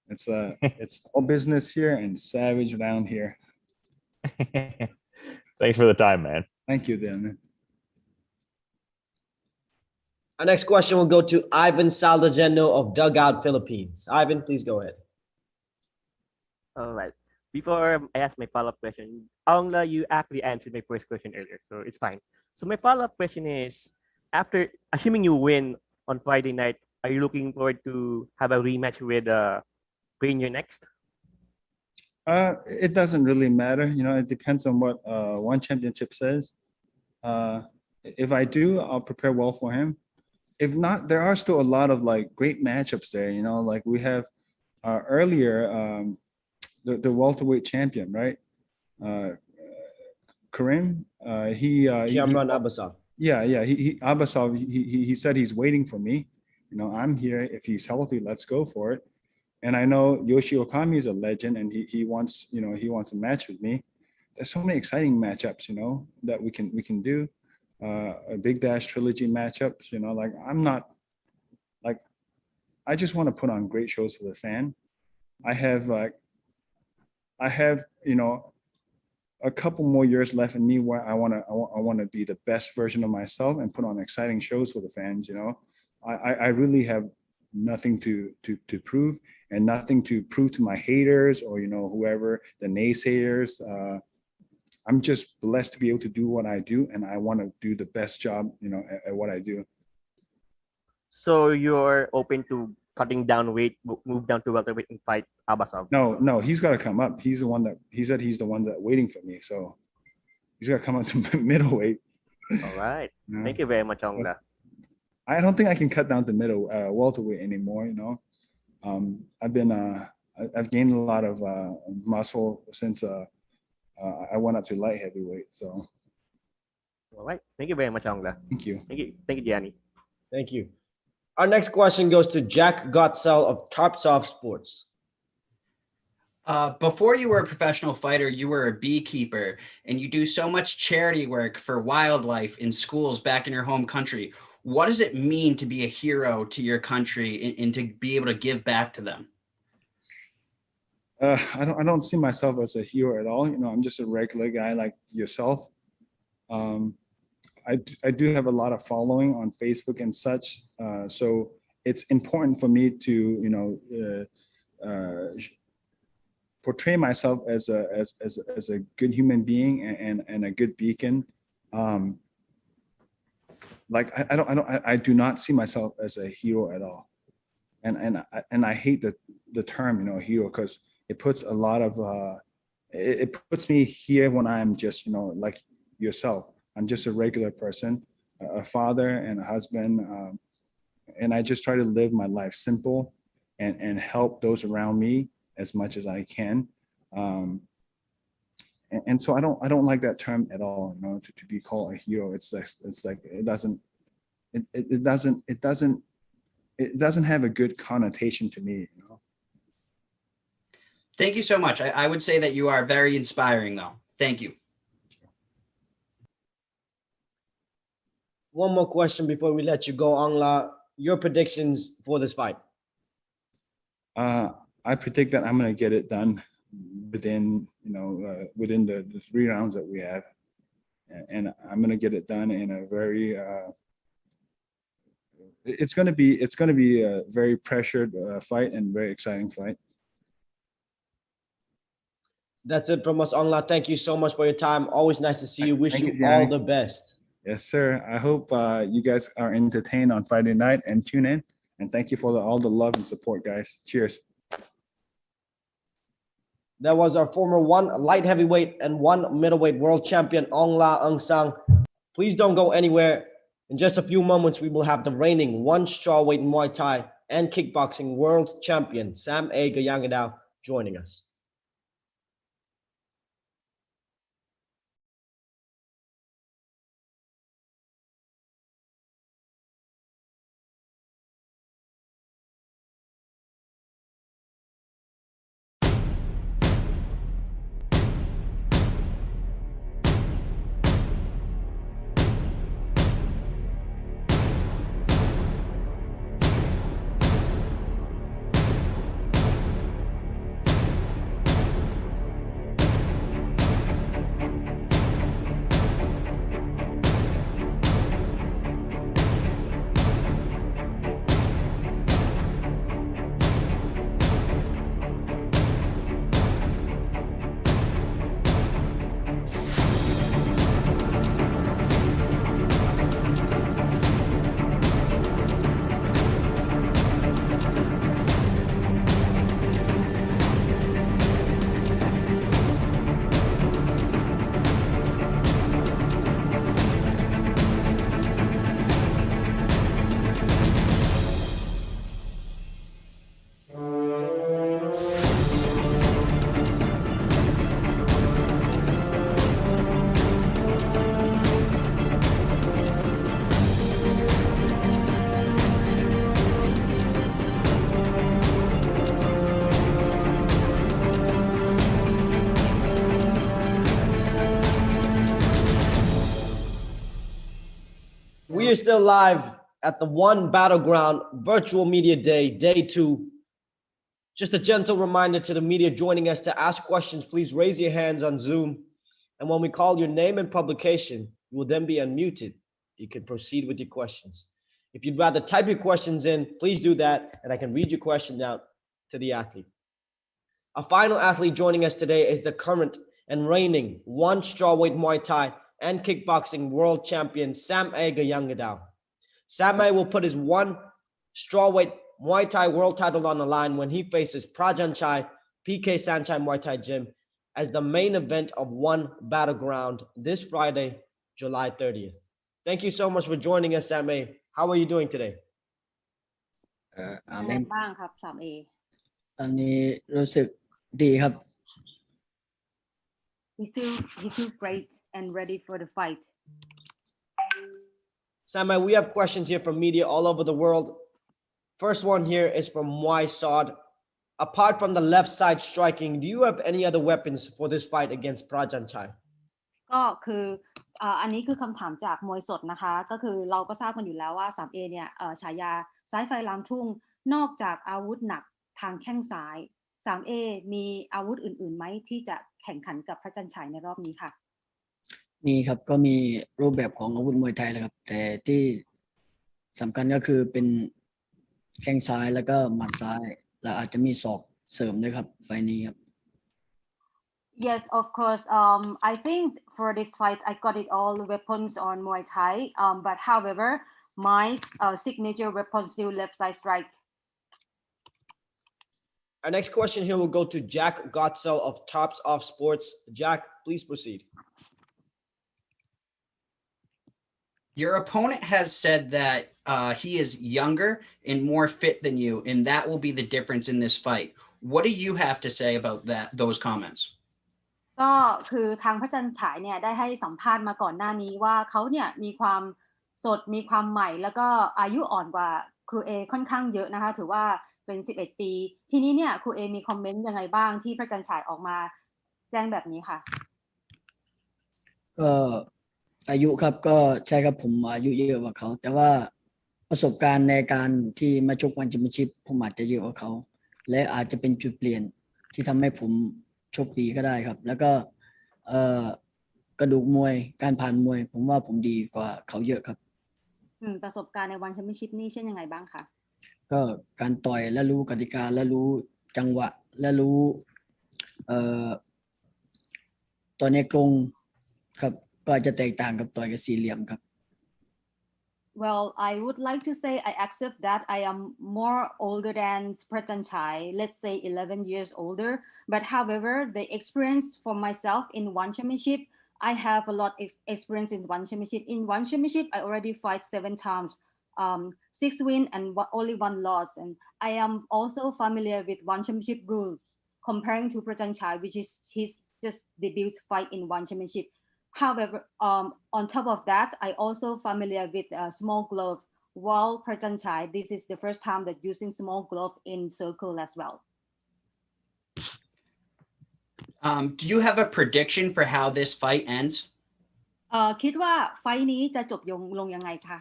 It's all business here and savage down here. Thanks for the time, man. Thank you, then. Our next question will go to Ivan Saldageno of Dugout, Philippines. Ivan, please go ahead. All right. Before I ask my follow-up question, Aung La, you actually answered my first question earlier, so it's fine. So my follow-up question is, after assuming you win on Friday night, are you looking forward to have a rematch with Premier next? It doesn't really matter. You know, it depends on what one championship says. If I do, I'll prepare well for him. If not, there are still a lot of like great matchups there. You know, like we have earlier the welterweight champion, right? Karim. Kamran Abbasov. Yeah. He Abbasov. He said he's waiting for me. You know, I'm here. If he's healthy, let's go for it. And I know Yoshi Okami is a legend, and he wants a match with me. There's so many exciting matchups, you know, that we can do. A Big Dash trilogy matchups, you know, like I just want to put on great shows for the fan. I have you know, a couple more years left in me where I want to be the best version of myself and put on exciting shows for the fans. You know, I really have nothing to prove and nothing to prove to my haters or, you know, whoever the naysayers. I'm just blessed to be able to do what I do, and I want to do the best job, you know, at what I do. So you're open to cutting down weight, move down to welterweight and fight Abbasov? No, he's got to come up. He's the one that he said he's the one that waiting for me. So he's got to come up to middleweight. All right. You know? Thank you very much, Aung La. I don't think I can cut down to welterweight anymore. You know, I've gained a lot of muscle since I went up to light heavyweight. So. All right. Thank you very much, Aung La. Thank you. Thank you, Gianni. Thank you. Our next question goes to Jack Gottsell of Tarpsoft Sports. Before you were a professional fighter, you were a beekeeper, and you do so much charity work for wildlife in schools back in your home country. What does it mean to be a hero to your country and to be able to give back to them? I don't see myself as a hero at all. You know, I'm just a regular guy like yourself. I do have a lot of following on Facebook and such, so it's important for me to, you know, portray myself as a good human being and a good beacon. Like I do not see myself as a hero at all, and I hate the term, you know, hero, because it puts a lot of it puts me here when I'm just, you know, like yourself. I'm just a regular person, a father and a husband, and I just try to live my life simple and help those around me as much as I can. And so I don't like that term at all. You know, to be called a hero, it's like it doesn't have a good connotation to me. You know. Thank you so much. I would say that you are very inspiring, though. Thank you. One more question before we let you go, Aung La. Your predictions for this fight? I predict that I'm going to get it done within, you know, within the 3 rounds that we have, and I'm going to get it done in a very. It's going to be a very pressured fight and very exciting fight. That's it from us, Aung La. Thank you so much for your time. Always nice to see you. Wish you all the best. Yes, sir. I hope you guys are entertained on Friday night and tune in. And thank you for all the love and support, guys. Cheers. That was our former 1 light heavyweight and 1 middleweight world champion, Aung La N Sang. Please don't go anywhere. In just a few moments, we will have the reigning 1 strawweight Muay Thai and kickboxing world champion, Sam A. Gaiyanghadao, joining us. are still live at the One Battleground Virtual Media Day, Day 2. Just a gentle reminder to the media joining us to ask questions. Please raise your hands on Zoom. And when we call your name and publication, you will then be unmuted. You can proceed with your questions. If you'd rather type your questions in, please do that, and I can read your question out to the athlete. Our final athlete joining us today is the current and reigning one strawweight Muay Thai and kickboxing world champion, Sam A. Gaiyanghadao. Sam A will put his one strawweight Muay Thai world title on the line when he faces Prajanchai PK.Saenchai Muaythaigym as the main event of One Battleground this Friday, July 30th. Thank you so much for joining us, Sam A. How are you doing today? เป็นไงบ้างครับสามเอตอนนี้รู้สึกดีครับ You feel great and ready for the fight. Sam A, we have questions here from media all over the world. First one here is from Muay Saud. Apart from the left side striking, do you have any other weapons for this fight against Prajanchai? ก็คืออันนี้คือคำถามจากมวยสดนะคะก็คือเราก็ทราบกันอยู่แล้วว่า 3A เนี่ยฉายาซ้ายไฟลามทุ่งนอกจากอาวุธหนักทางแข้งซ้าย 3A มีอาวุธอื่นๆไหมที่จะแข่งขันกับพระจันทร์ฉายในรอบนี้ค่ะมีครับก็มีรูปแบบของอาวุธมวยไทยแหละครับแต่ที่สำคัญก็คือเป็นแข้งซ้ายแล้วก็หมัดซ้ายและอาจจะมีศอกเสริมด้วยครับไฟนี้ครับ Yes, of course. I think for this fight, I got it all weapons on Muay Thai. But however, my signature weapon still left side strike. Our next question here will go to Jack Gottsell of Tops Off Sports. Jack, please proceed. Your opponent has said that he is younger and more fit than you, and that will be the difference in this fight. What do you have to say about those comments? ก็คือทางพระจันทร์ฉายเนี่ยได้ให้สัมภาษณ์มาก่อนหน้านี้ว่าเขาเนี่ยมีความสดมีความใหม่แล้วก็อายุอ่อนกว่าครูเอค่อนข้างเยอะนะคะถือว่าเป็น11ปีทีนี้เนี่ยครูเอมีคอมเมนต์ยังไงบ้างที่พระจันทร์ฉายออกมาแจ้งแบบนี้ค่ะก็อายุครับก็ใช่ครับผมอายุเยอะกว่าเขาแต่ว่าประสบการณ์ในการที่มาชกวันแชมเปี้ยนชิพผมอาจจะเยอะกว่าเขาและอาจจะเป็นจุดเปลี่ยนที่ทำให้ผมโชคดีก็ได้ครับแล้วก็กระดูกมวยการผ่านมวยผมว่าผมดีกว่าเขาเยอะครับประสบการณ์ในวันแชมเปี้ยนชิพนี่เช่นยังไงบ้างคะก็การต่อยและรู้กติกาและรู้จังหวะและรู้ต่อยในกรงครับก็อาจจะแตกต่างกับต่อยกับสี่เหลี่ยมครับ Well, I would like to say I accept that I am more older than Prajanchai, let's say 11 years older. But however, the experience for myself in one championship, I have a lot of experience in one championship. In one championship, I already fight 7 times, 6 wins and only 1 loss. And I am also familiar with one championship rules comparing to Prajanchai, which is his just debut fight in one championship. However, on top of that, I also familiar with small glove. While Prajanchai, this is the first time that using small glove in circle as well. Do you have a prediction for how this fight ends? คิดว่าไฟท์นี้จะจบลงยังไงคะ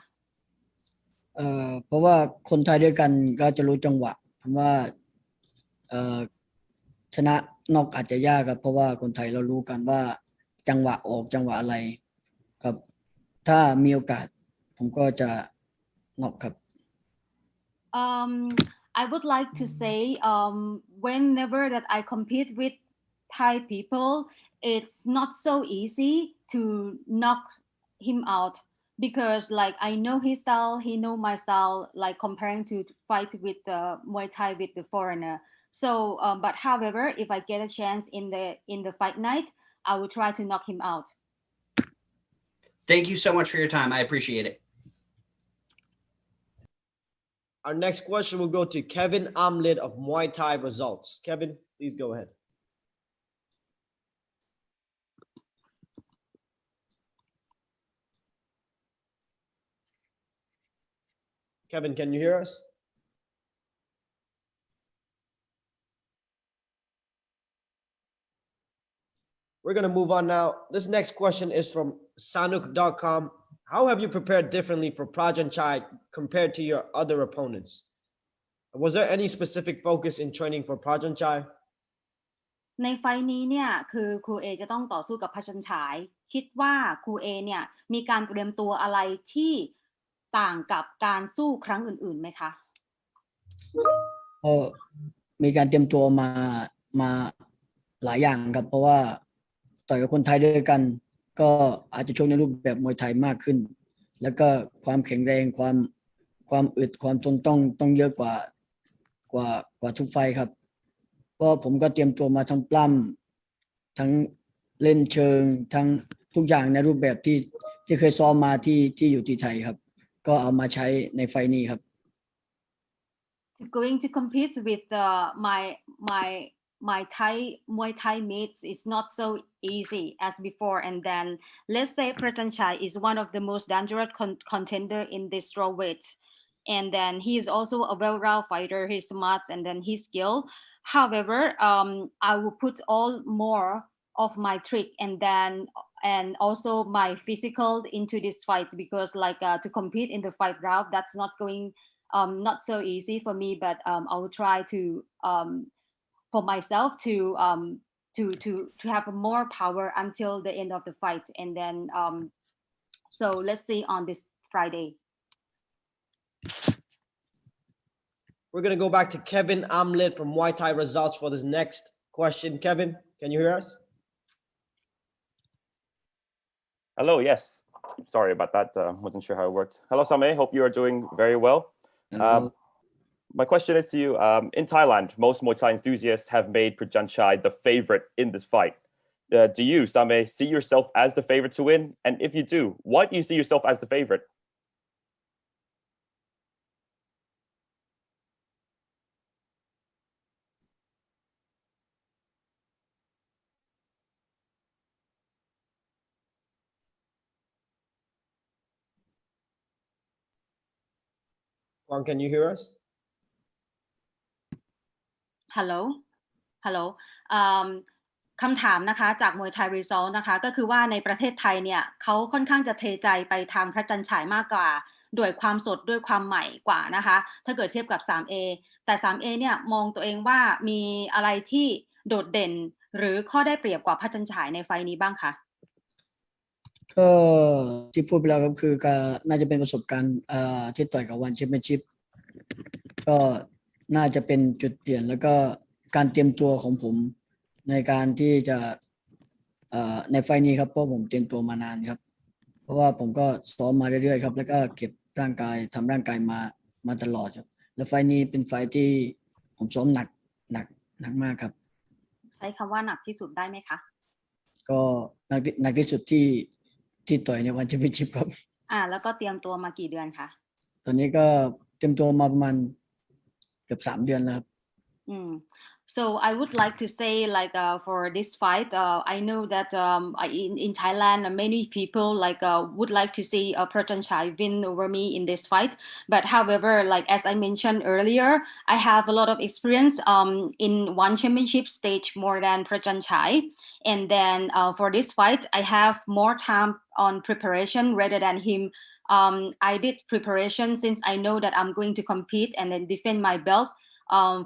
เพราะว่าคนไทยด้วยกันก็จะรู้จังหวะผมว่าชนะนอกอาจจะยากครับเพราะว่าคนไทยเรารู้กันว่าจังหวะออกจังหวะอะไรครับถ้ามีโอกาสผมก็จะนอกครับ I would like to say whenever that I compete with Thai people it's not so easy to knock him out because like I know his style he know my style like comparing to fight with the Muay Thai with the foreigner so but however if I get a chance in the fight night I will try to knock him out. Thank you so much for your time. I appreciate it. Our next question will go to Kevin Amlid of Muay Thai Results. Kevin, please go ahead. Kevin, can you hear us? We're going to move on now. This next question is from Sanuk.com. how have you prepared differently for Prajanchai compared to your other opponents? Was there any specific focus in training for Prajanchai? ในไฟล์นี้เนี่ยคือครูเอจะต้องต่อสู้กับพระจันฉายคิดว่าครูเอเนี่ยมีการเตรียมตัวอะไรที่ต่างกับการสู้ครั้งอื่นๆไหมคะมีการเตรียมตัวมาหลายอย่างครับเพราะว่าต่อยกับคนไทยด้วยกันก็อาจจะชกในรูปแบบมวยไทยมากขึ้นแล้วก็ความแข็งแรงความอึดความทนต้องเยอะกว่าทุกไฟครับเพราะผมก็เตรียมตัวมาทั้งปล้ำทั้งเล่นเชิงทั้งทุกอย่างในรูปแบบที่เคยซ้อมมาที่อยู่ที่ไทยครับก็เอามาใช้ในไฟนี้ครับ Going to compete with my Thai Muay Thai mates is not so easy as before, and then let's say Prajanchai is one of the most dangerous contender in this strawweight, and then he is also a well-rounded fighter. He's smart and then he's skilled. However, I will put all more of my trick and also my physical into this fight because to compete in the 5 round, that's not going not so easy for me, but I will try to for myself to have more power until the end of the fight, and then so let's see on this Friday. We're going to go back to Kevin Amlit from Muay Thai Results for this next question. Kevin, can you hear us? Hello, yes. Sorry about that. Wasn't sure how it worked. Hello, Same. Hope you are doing very well. My question is to you. In Thailand, most Muay Thai enthusiasts have made Prajanchai the favorite in this fight. Do you, Same, see yourself as the favorite to win? And if you do, why do you see yourself as the favorite? Juan, can you hear us? Hello คำถามนะคะจากมวยไทยรีซอลนะคะก็คือว่าในประเทศไทยเนี่ยเขาค่อนข้างจะเทใจไปทางพระจันฉายมากกว่าด้วยความสดด้วยความใหม่กว่านะคะถ้าเกิดเทียบกับ 3A แต่ 3A เนี่ยมองตัวเองว่ามีอะไรที่โดดเด่นหรือข้อได้เปรียบกว่าพระจันฉายในไฟนี้บ้างคะก็ที่พูดไปแล้วก็คือก็น่าจะเป็นประสบการณ์ที่ต่อยกับวันแชมเปี้ยนชิพก็น่าจะเป็นจุดเปลี่ยนแล้วก็การเตรียมตัวของผมในการที่จะในไฟนี้ครับเพราะผมเตรียมตัวมานานครับเพราะว่าผมก็ซ้อมมาเรื่อยๆครับแล้วก็เก็บร่างกายทำร่างกายมาตลอดครับและไฟนี้เป็นไฟที่ผมซ้อมหนักมากครับใช้คำว่าหนักที่สุดได้ไหมคะก็หนักที่สุดที่ต่อยในวันแชมเปี้ยนชิพครับแล้วก็เตรียมตัวมากี่เดือนคะตอนนี้ก็เตรียมตัวมาประมาณเกือบ3 เดือนแล้วครับSo I would like to say for this fight, I know that in Thailand many people would like to see Prajanchai win over me in this fight. But however, as I mentioned earlier, I have a lot of experience in one championship stage more than Prajanchai. And then for this fight, I have more time on preparation rather than him. I did preparation since I know that I'm going to compete and then defend my belt.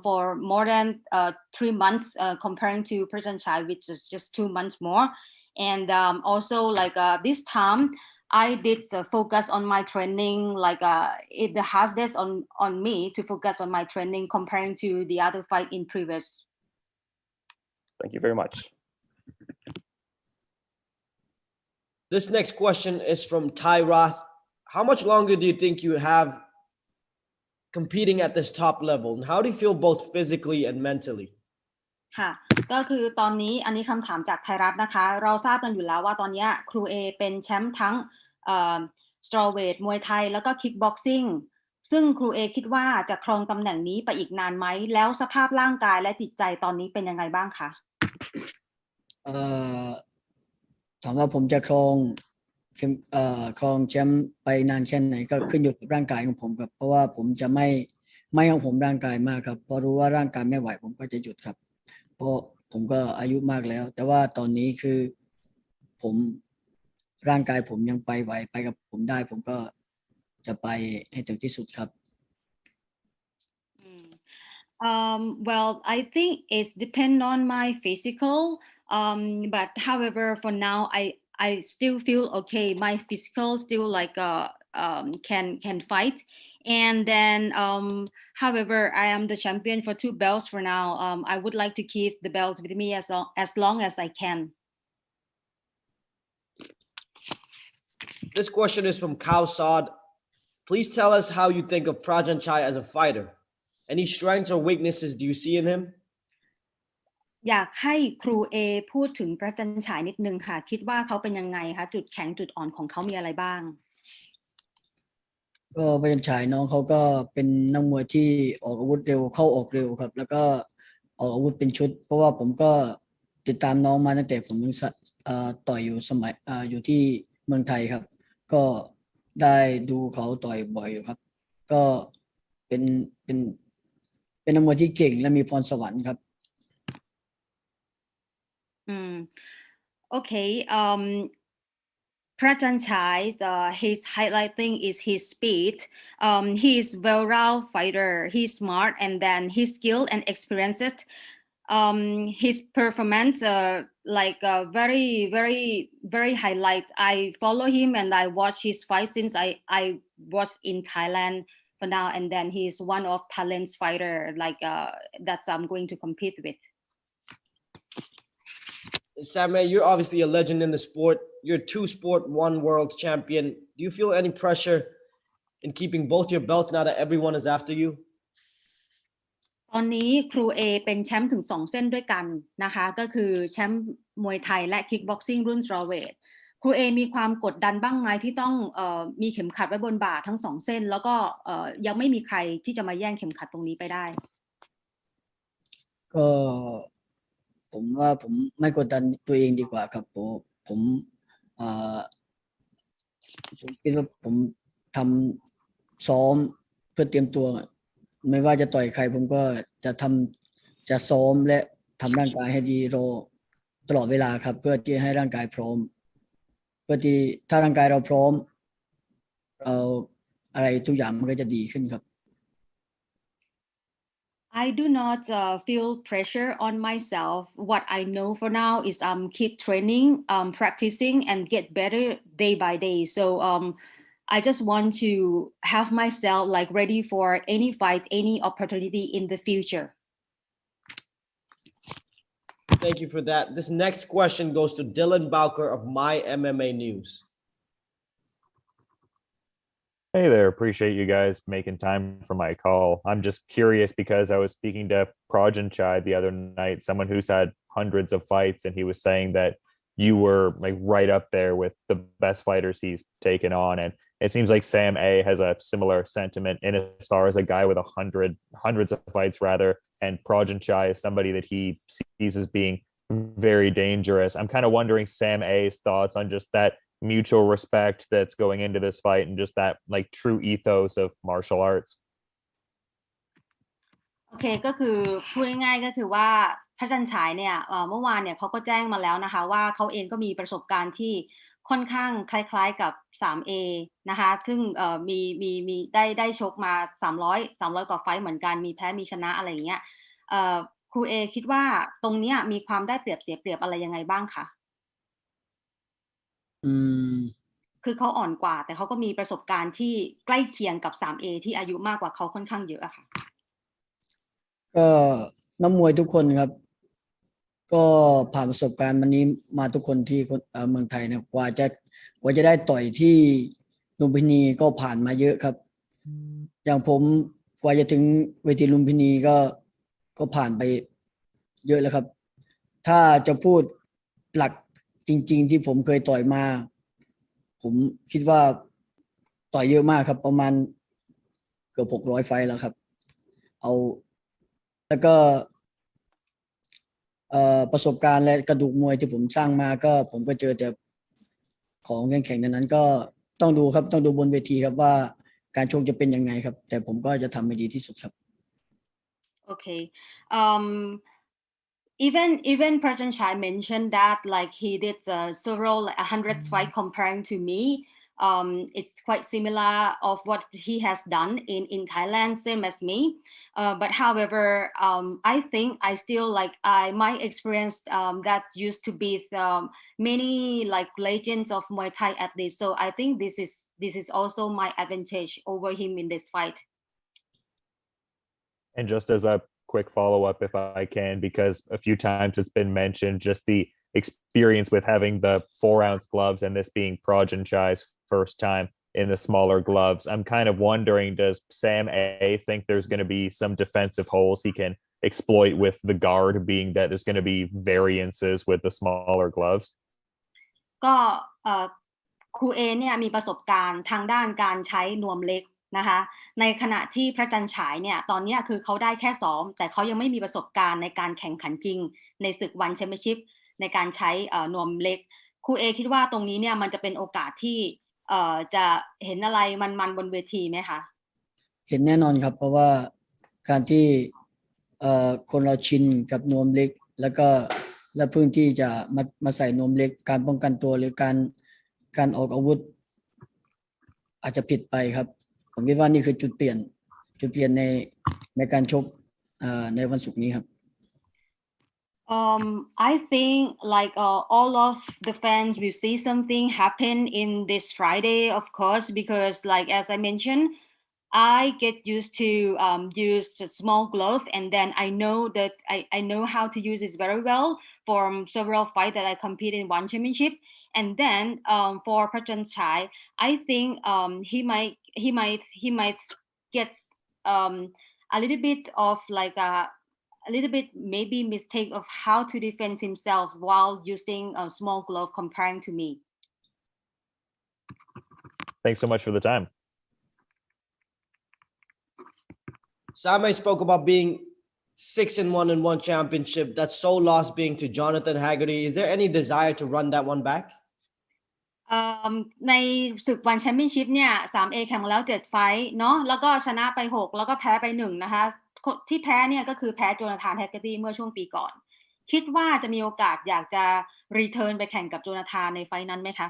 For more than 3 months comparing to Prajanchai, which is just 2 months more. And also this time, I did focus on my training, the hardest on me to focus on my training comparing to the other fight in previous. Thank you very much. This next question is from Ty Roth. How much longer do you think you have competing at this top level, and how do you feel both physically and mentally? ค่ะก็คือตอนนี้อันนี้คำถามจากไทยรัฐนะคะเราทราบกันอยู่แล้วว่าตอนนี้ครูเอเป็นแชมป์ทั้งStrawweight มวยไทยแล้วก็ kickboxing ซึ่งครูเอคิดว่าจะครองตำแหน่งนี้ไปอีกนานไหมแล้วสภาพร่างกายและจิตใจตอนนี้เป็นยังไงบ้างคะถามว่าผมจะครองแชมป์ไปนานแค่ไหนก็ขึ้นอยู่กับร่างกายของผมครับเพราะว่าผมจะไม่ของผมร่างกายมากครับพอรู้ว่าร่างกายไม่ไหวผมก็จะหยุดครับเพราะผมก็อายุมากแล้วแต่ว่าตอนนี้คือผม ร่างกายผมยังไปไหวไปกับผมได้ผมก็จะไปให้ถึงที่สุดครับ Well, I think it's depend on my physical. But however, for now, I still feel okay. My physical still like can fight. And then, however, I am the champion for 2 belts for now. I would like to keep the belt with me as long as I can. This question is from Khao Saad. Please tell us how you think of Prajanchai as a fighter. Any strengths or weaknesses do you see in him? อยากให้ครูเอพูดถึงประจันฉายนิดนึงค่ะคิดว่าเขาเป็นยังไงคะจุดแข็งจุดอ่อนของเขามีอะไรบ้างก็ประจันฉายน้องเขาก็เป็นนักมวยที่ออกอาวุธเร็วเข้าออกเร็วครับแล้วก็ออกอาวุธเป็นชุดเพราะว่าผมก็ติดตามน้องมาตั้งแต่ผมยังต่อยอยู่สมัยอยู่ที่เมืองไทยครับก็ได้ดูเขาต่อยบ่อยอยู่ครับก็เป็นนักมวยที่เก่งและมีพรสวรรค์ครับOkay. Prajanchai, his highlight thing is his speed. He is well-rounded fighter. He's smart, and then his skill and experiences. His performance, very, very, very highlight. I follow him and I watch his fight since I was in Thailand for now, and then he's one of Thailand's fighter that I'm going to compete with. Sammy, you're obviously a legend in the sport. You're 2-sport, 1 world champion. Do you feel any pressure in keeping both your belts now that everyone is after you? ตอนนี้ครูเอเป็นแชมป์ถึง2เส้นด้วยกันนะคะก็คือแชมป์มวยไทยและ kickboxing รุ่น Strawweight ครูเอมีความกดดันบ้างไหมที่ต้องมีเข็มขัดไว้บนบ่าทั้ง2เส้นแล้วก็ยังไม่มีใครที่จะมาแย่งเข็มขัดตรงนี้ไปได้ก็ผมว่าผมไม่กดดันตัวเองดีกว่าครับผมคิดว่าผมทำซ้อมเพื่อเตรียมตัวไม่ว่าจะต่อยใครผมก็จะซ้อมและทำร่างกายให้ดีรอตลอดเวลาครับเพื่อที่ให้ร่างกายพร้อมเพื่อที่ถ้าร่างกายเราพร้อมอะไรทุกอย่างมันก็จะดีขึ้นครับI do not feel pressure on myself. What I know for now is keep training, practicing, and get better day by day. So I just want to have myself ready for any fight, any opportunity in the future. Thank you for that. This next question goes to Dylan Bowker of My MMA News. Hey there, appreciate you guys making time for my call. I'm just curious because I was speaking to Prajanchai the other night, someone who's had hundreds of fights, and he was saying that you were right up there with the best fighters he's taken on. And it seems like Sam A has a similar sentiment in as far as a guy with hundreds of fights rather. And Prajanchai is somebody that he sees as being very dangerous. I'm kind of wondering Sam A's thoughts on just that mutual respect that's going into this fight and just that true ethos of martial arts. โอเคก็คือพูดง่ายๆก็คือว่าพระจันฉายเนี่ยเมื่อวานเนี่ยเขาก็แจ้งมาแล้วนะคะว่าเขาเองก็มีประสบการณ์ที่ค่อนข้างคล้ายๆกับ 3A นะคะซึ่งมีได้ชกมา300กว่าไฟท์เหมือนกันมีแพ้มีชนะอะไรอย่างเงี้ยครูเอคิดว่าตรงเนี้ยมีความได้เปรียบเสียเปรียบอะไรยังไงบ้างคะคือเขาอ่อนกว่าแต่เขาก็มีประสบการณ์ที่ใกล้เคียงกับ 3A ที่อายุมากกว่าเขาค่อนข้างเยอะอะค่ะก็นักมวยทุกคนครับก็ผ่านประสบการณ์วันนี้มาทุกคนที่เมืองไทยนะกว่าจะได้ต่อยที่ลุมพินีก็ผ่านมาเยอะครับอย่างผมกว่าจะถึงเวทีลุมพินีก็ผ่านไปเยอะแล้วครับถ้าจะพูดหลักจริงๆที่ผมเคยต่อยมาผมคิดว่าต่อยเยอะมากครับประมาณเกือบ600ไฟท์แล้วครับแล้วก็ประสบการณ์และกระดูกมวยที่ผมสร้างมาก็ผมก็เจอแต่ของแข็งๆนั้นก็ต้องดูครับต้องดูบนเวทีครับว่าการชกจะเป็นยังไงครับแต่ผมก็จะทำให้ดีที่สุดครับโอเค even Prajanchai mentioned that like he did several 100 fight comparing to me. It's quite similar of what he has done in Thailand, same as me. But however, I think I still like my experience that used to beat many like legends of Muay Thai athletes. So I think this is also my advantage over him in this fight. And just as a quick follow-up, if I can, because a few times it's been mentioned, just the experience with having the 4-ounce gloves and this being Prajanchai's first time in the smaller gloves. I'm kind of wondering, does Sam A think there's going to be some defensive holes he can exploit with the guard, being that there's going to be variances with the smaller gloves? ก็ครูเอเนี่ยมีประสบการณ์ทางด้านการใช้นวมเล็กนะคะในขณะที่พระจันฉายเนี่ยตอนนี้คือเขาได้แค่ซ้อมแต่เขายังไม่มีประสบการณ์ในการแข่งขันจริงในศึกวันแชมเปี้ยนชิพในการใช้นวมเล็กครูเอคิดว่าตรงนี้เนี่ยมันจะเป็นโอกาสที่จะเห็นอะไรมันบนเวทีไหมคะเห็นแน่นอนครับเพราะว่าการที่คนเราชินกับนวมเล็กแล้วเพิ่งที่จะมาใส่นวมเล็กการป้องกันตัวหรือการออกอาวุธอาจจะผิดไปครับผมคิดว่านี่คือจุดเปลี่ยนในการชกในวันศุกร์นี้ครับ I think like all of the fans will see something happen in this Friday, of course, because like as I mentioned, I get used to use a small glove, and then I know that I know how to use this very well from several fights that I compete in one championship. And then for Prajanchai, I think he might get a little bit of like a little bit maybe mistake of how to defend himself while using a small glove comparing to me. Thanks so much for the time. Saenchai spoke about being 6-1 in one championship. That sole loss being to Jonathan Haggerty. Is there any desire to run that one back? ในศึกวันแชมเปี้ยนชิพเนี่ย 3A แข่งมาแล้ว7ไฟท์เนาะแล้วก็ชนะไป6แล้วก็แพ้ไป1นะคะที่แพ้เนี่ยก็คือแพ้โจนาธานแฮกเกอร์ตี้เมื่อช่วงปีก่อนคิดว่าจะมีโอกาสอยากจะรีเทิร์นไปแข่งกับโจนาธานในไฟท์นั้นไหมคะ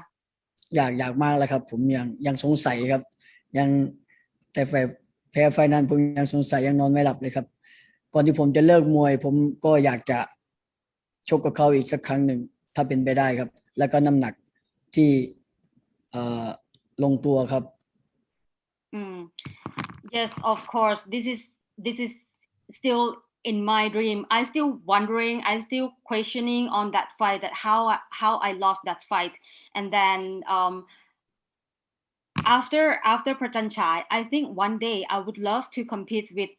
อยากมากเลยครับผมยังสงสัยครับยังแต่แพ้ไฟท์นั้นผมยังสงสัยยังนอนไม่หลับเลยครับก่อนที่ผมจะเลิกมวยผมก็อยากจะชกกับเขาอีกสักครั้งหนึ่งถ้าเป็นไปได้ครับแล้วก็น้ำหนักที่ลงตัวครับ Yes, of course. This is still in my dream. I still wondering, I still questioning on that fight, that how I lost that fight. And then after Prajanchai, I think one day I would love to compete with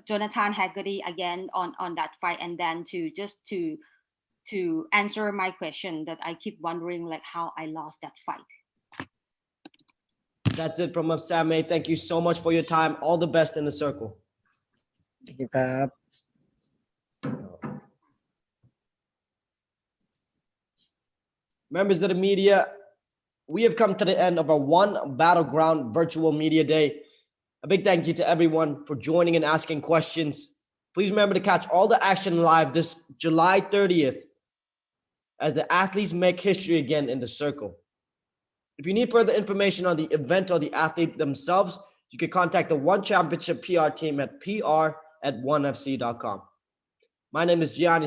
Jonathan Haggerty again on that fight, and then to answer my question that I keep wondering like how I lost that fight. That's it from us, Saenchai. Thank you so much for your time. All the best in the circle. Thank you, Kap. Members of the media, we have come to the end of our One Battleground virtual media day. A big thank you to everyone for joining and asking questions. Please remember to catch all the action live this July 30th as the athletes make history again in the circle. If you need further information on the event or the athlete themselves, you can contact the One Championship PR team at pr@onefc.com. My name is Gianni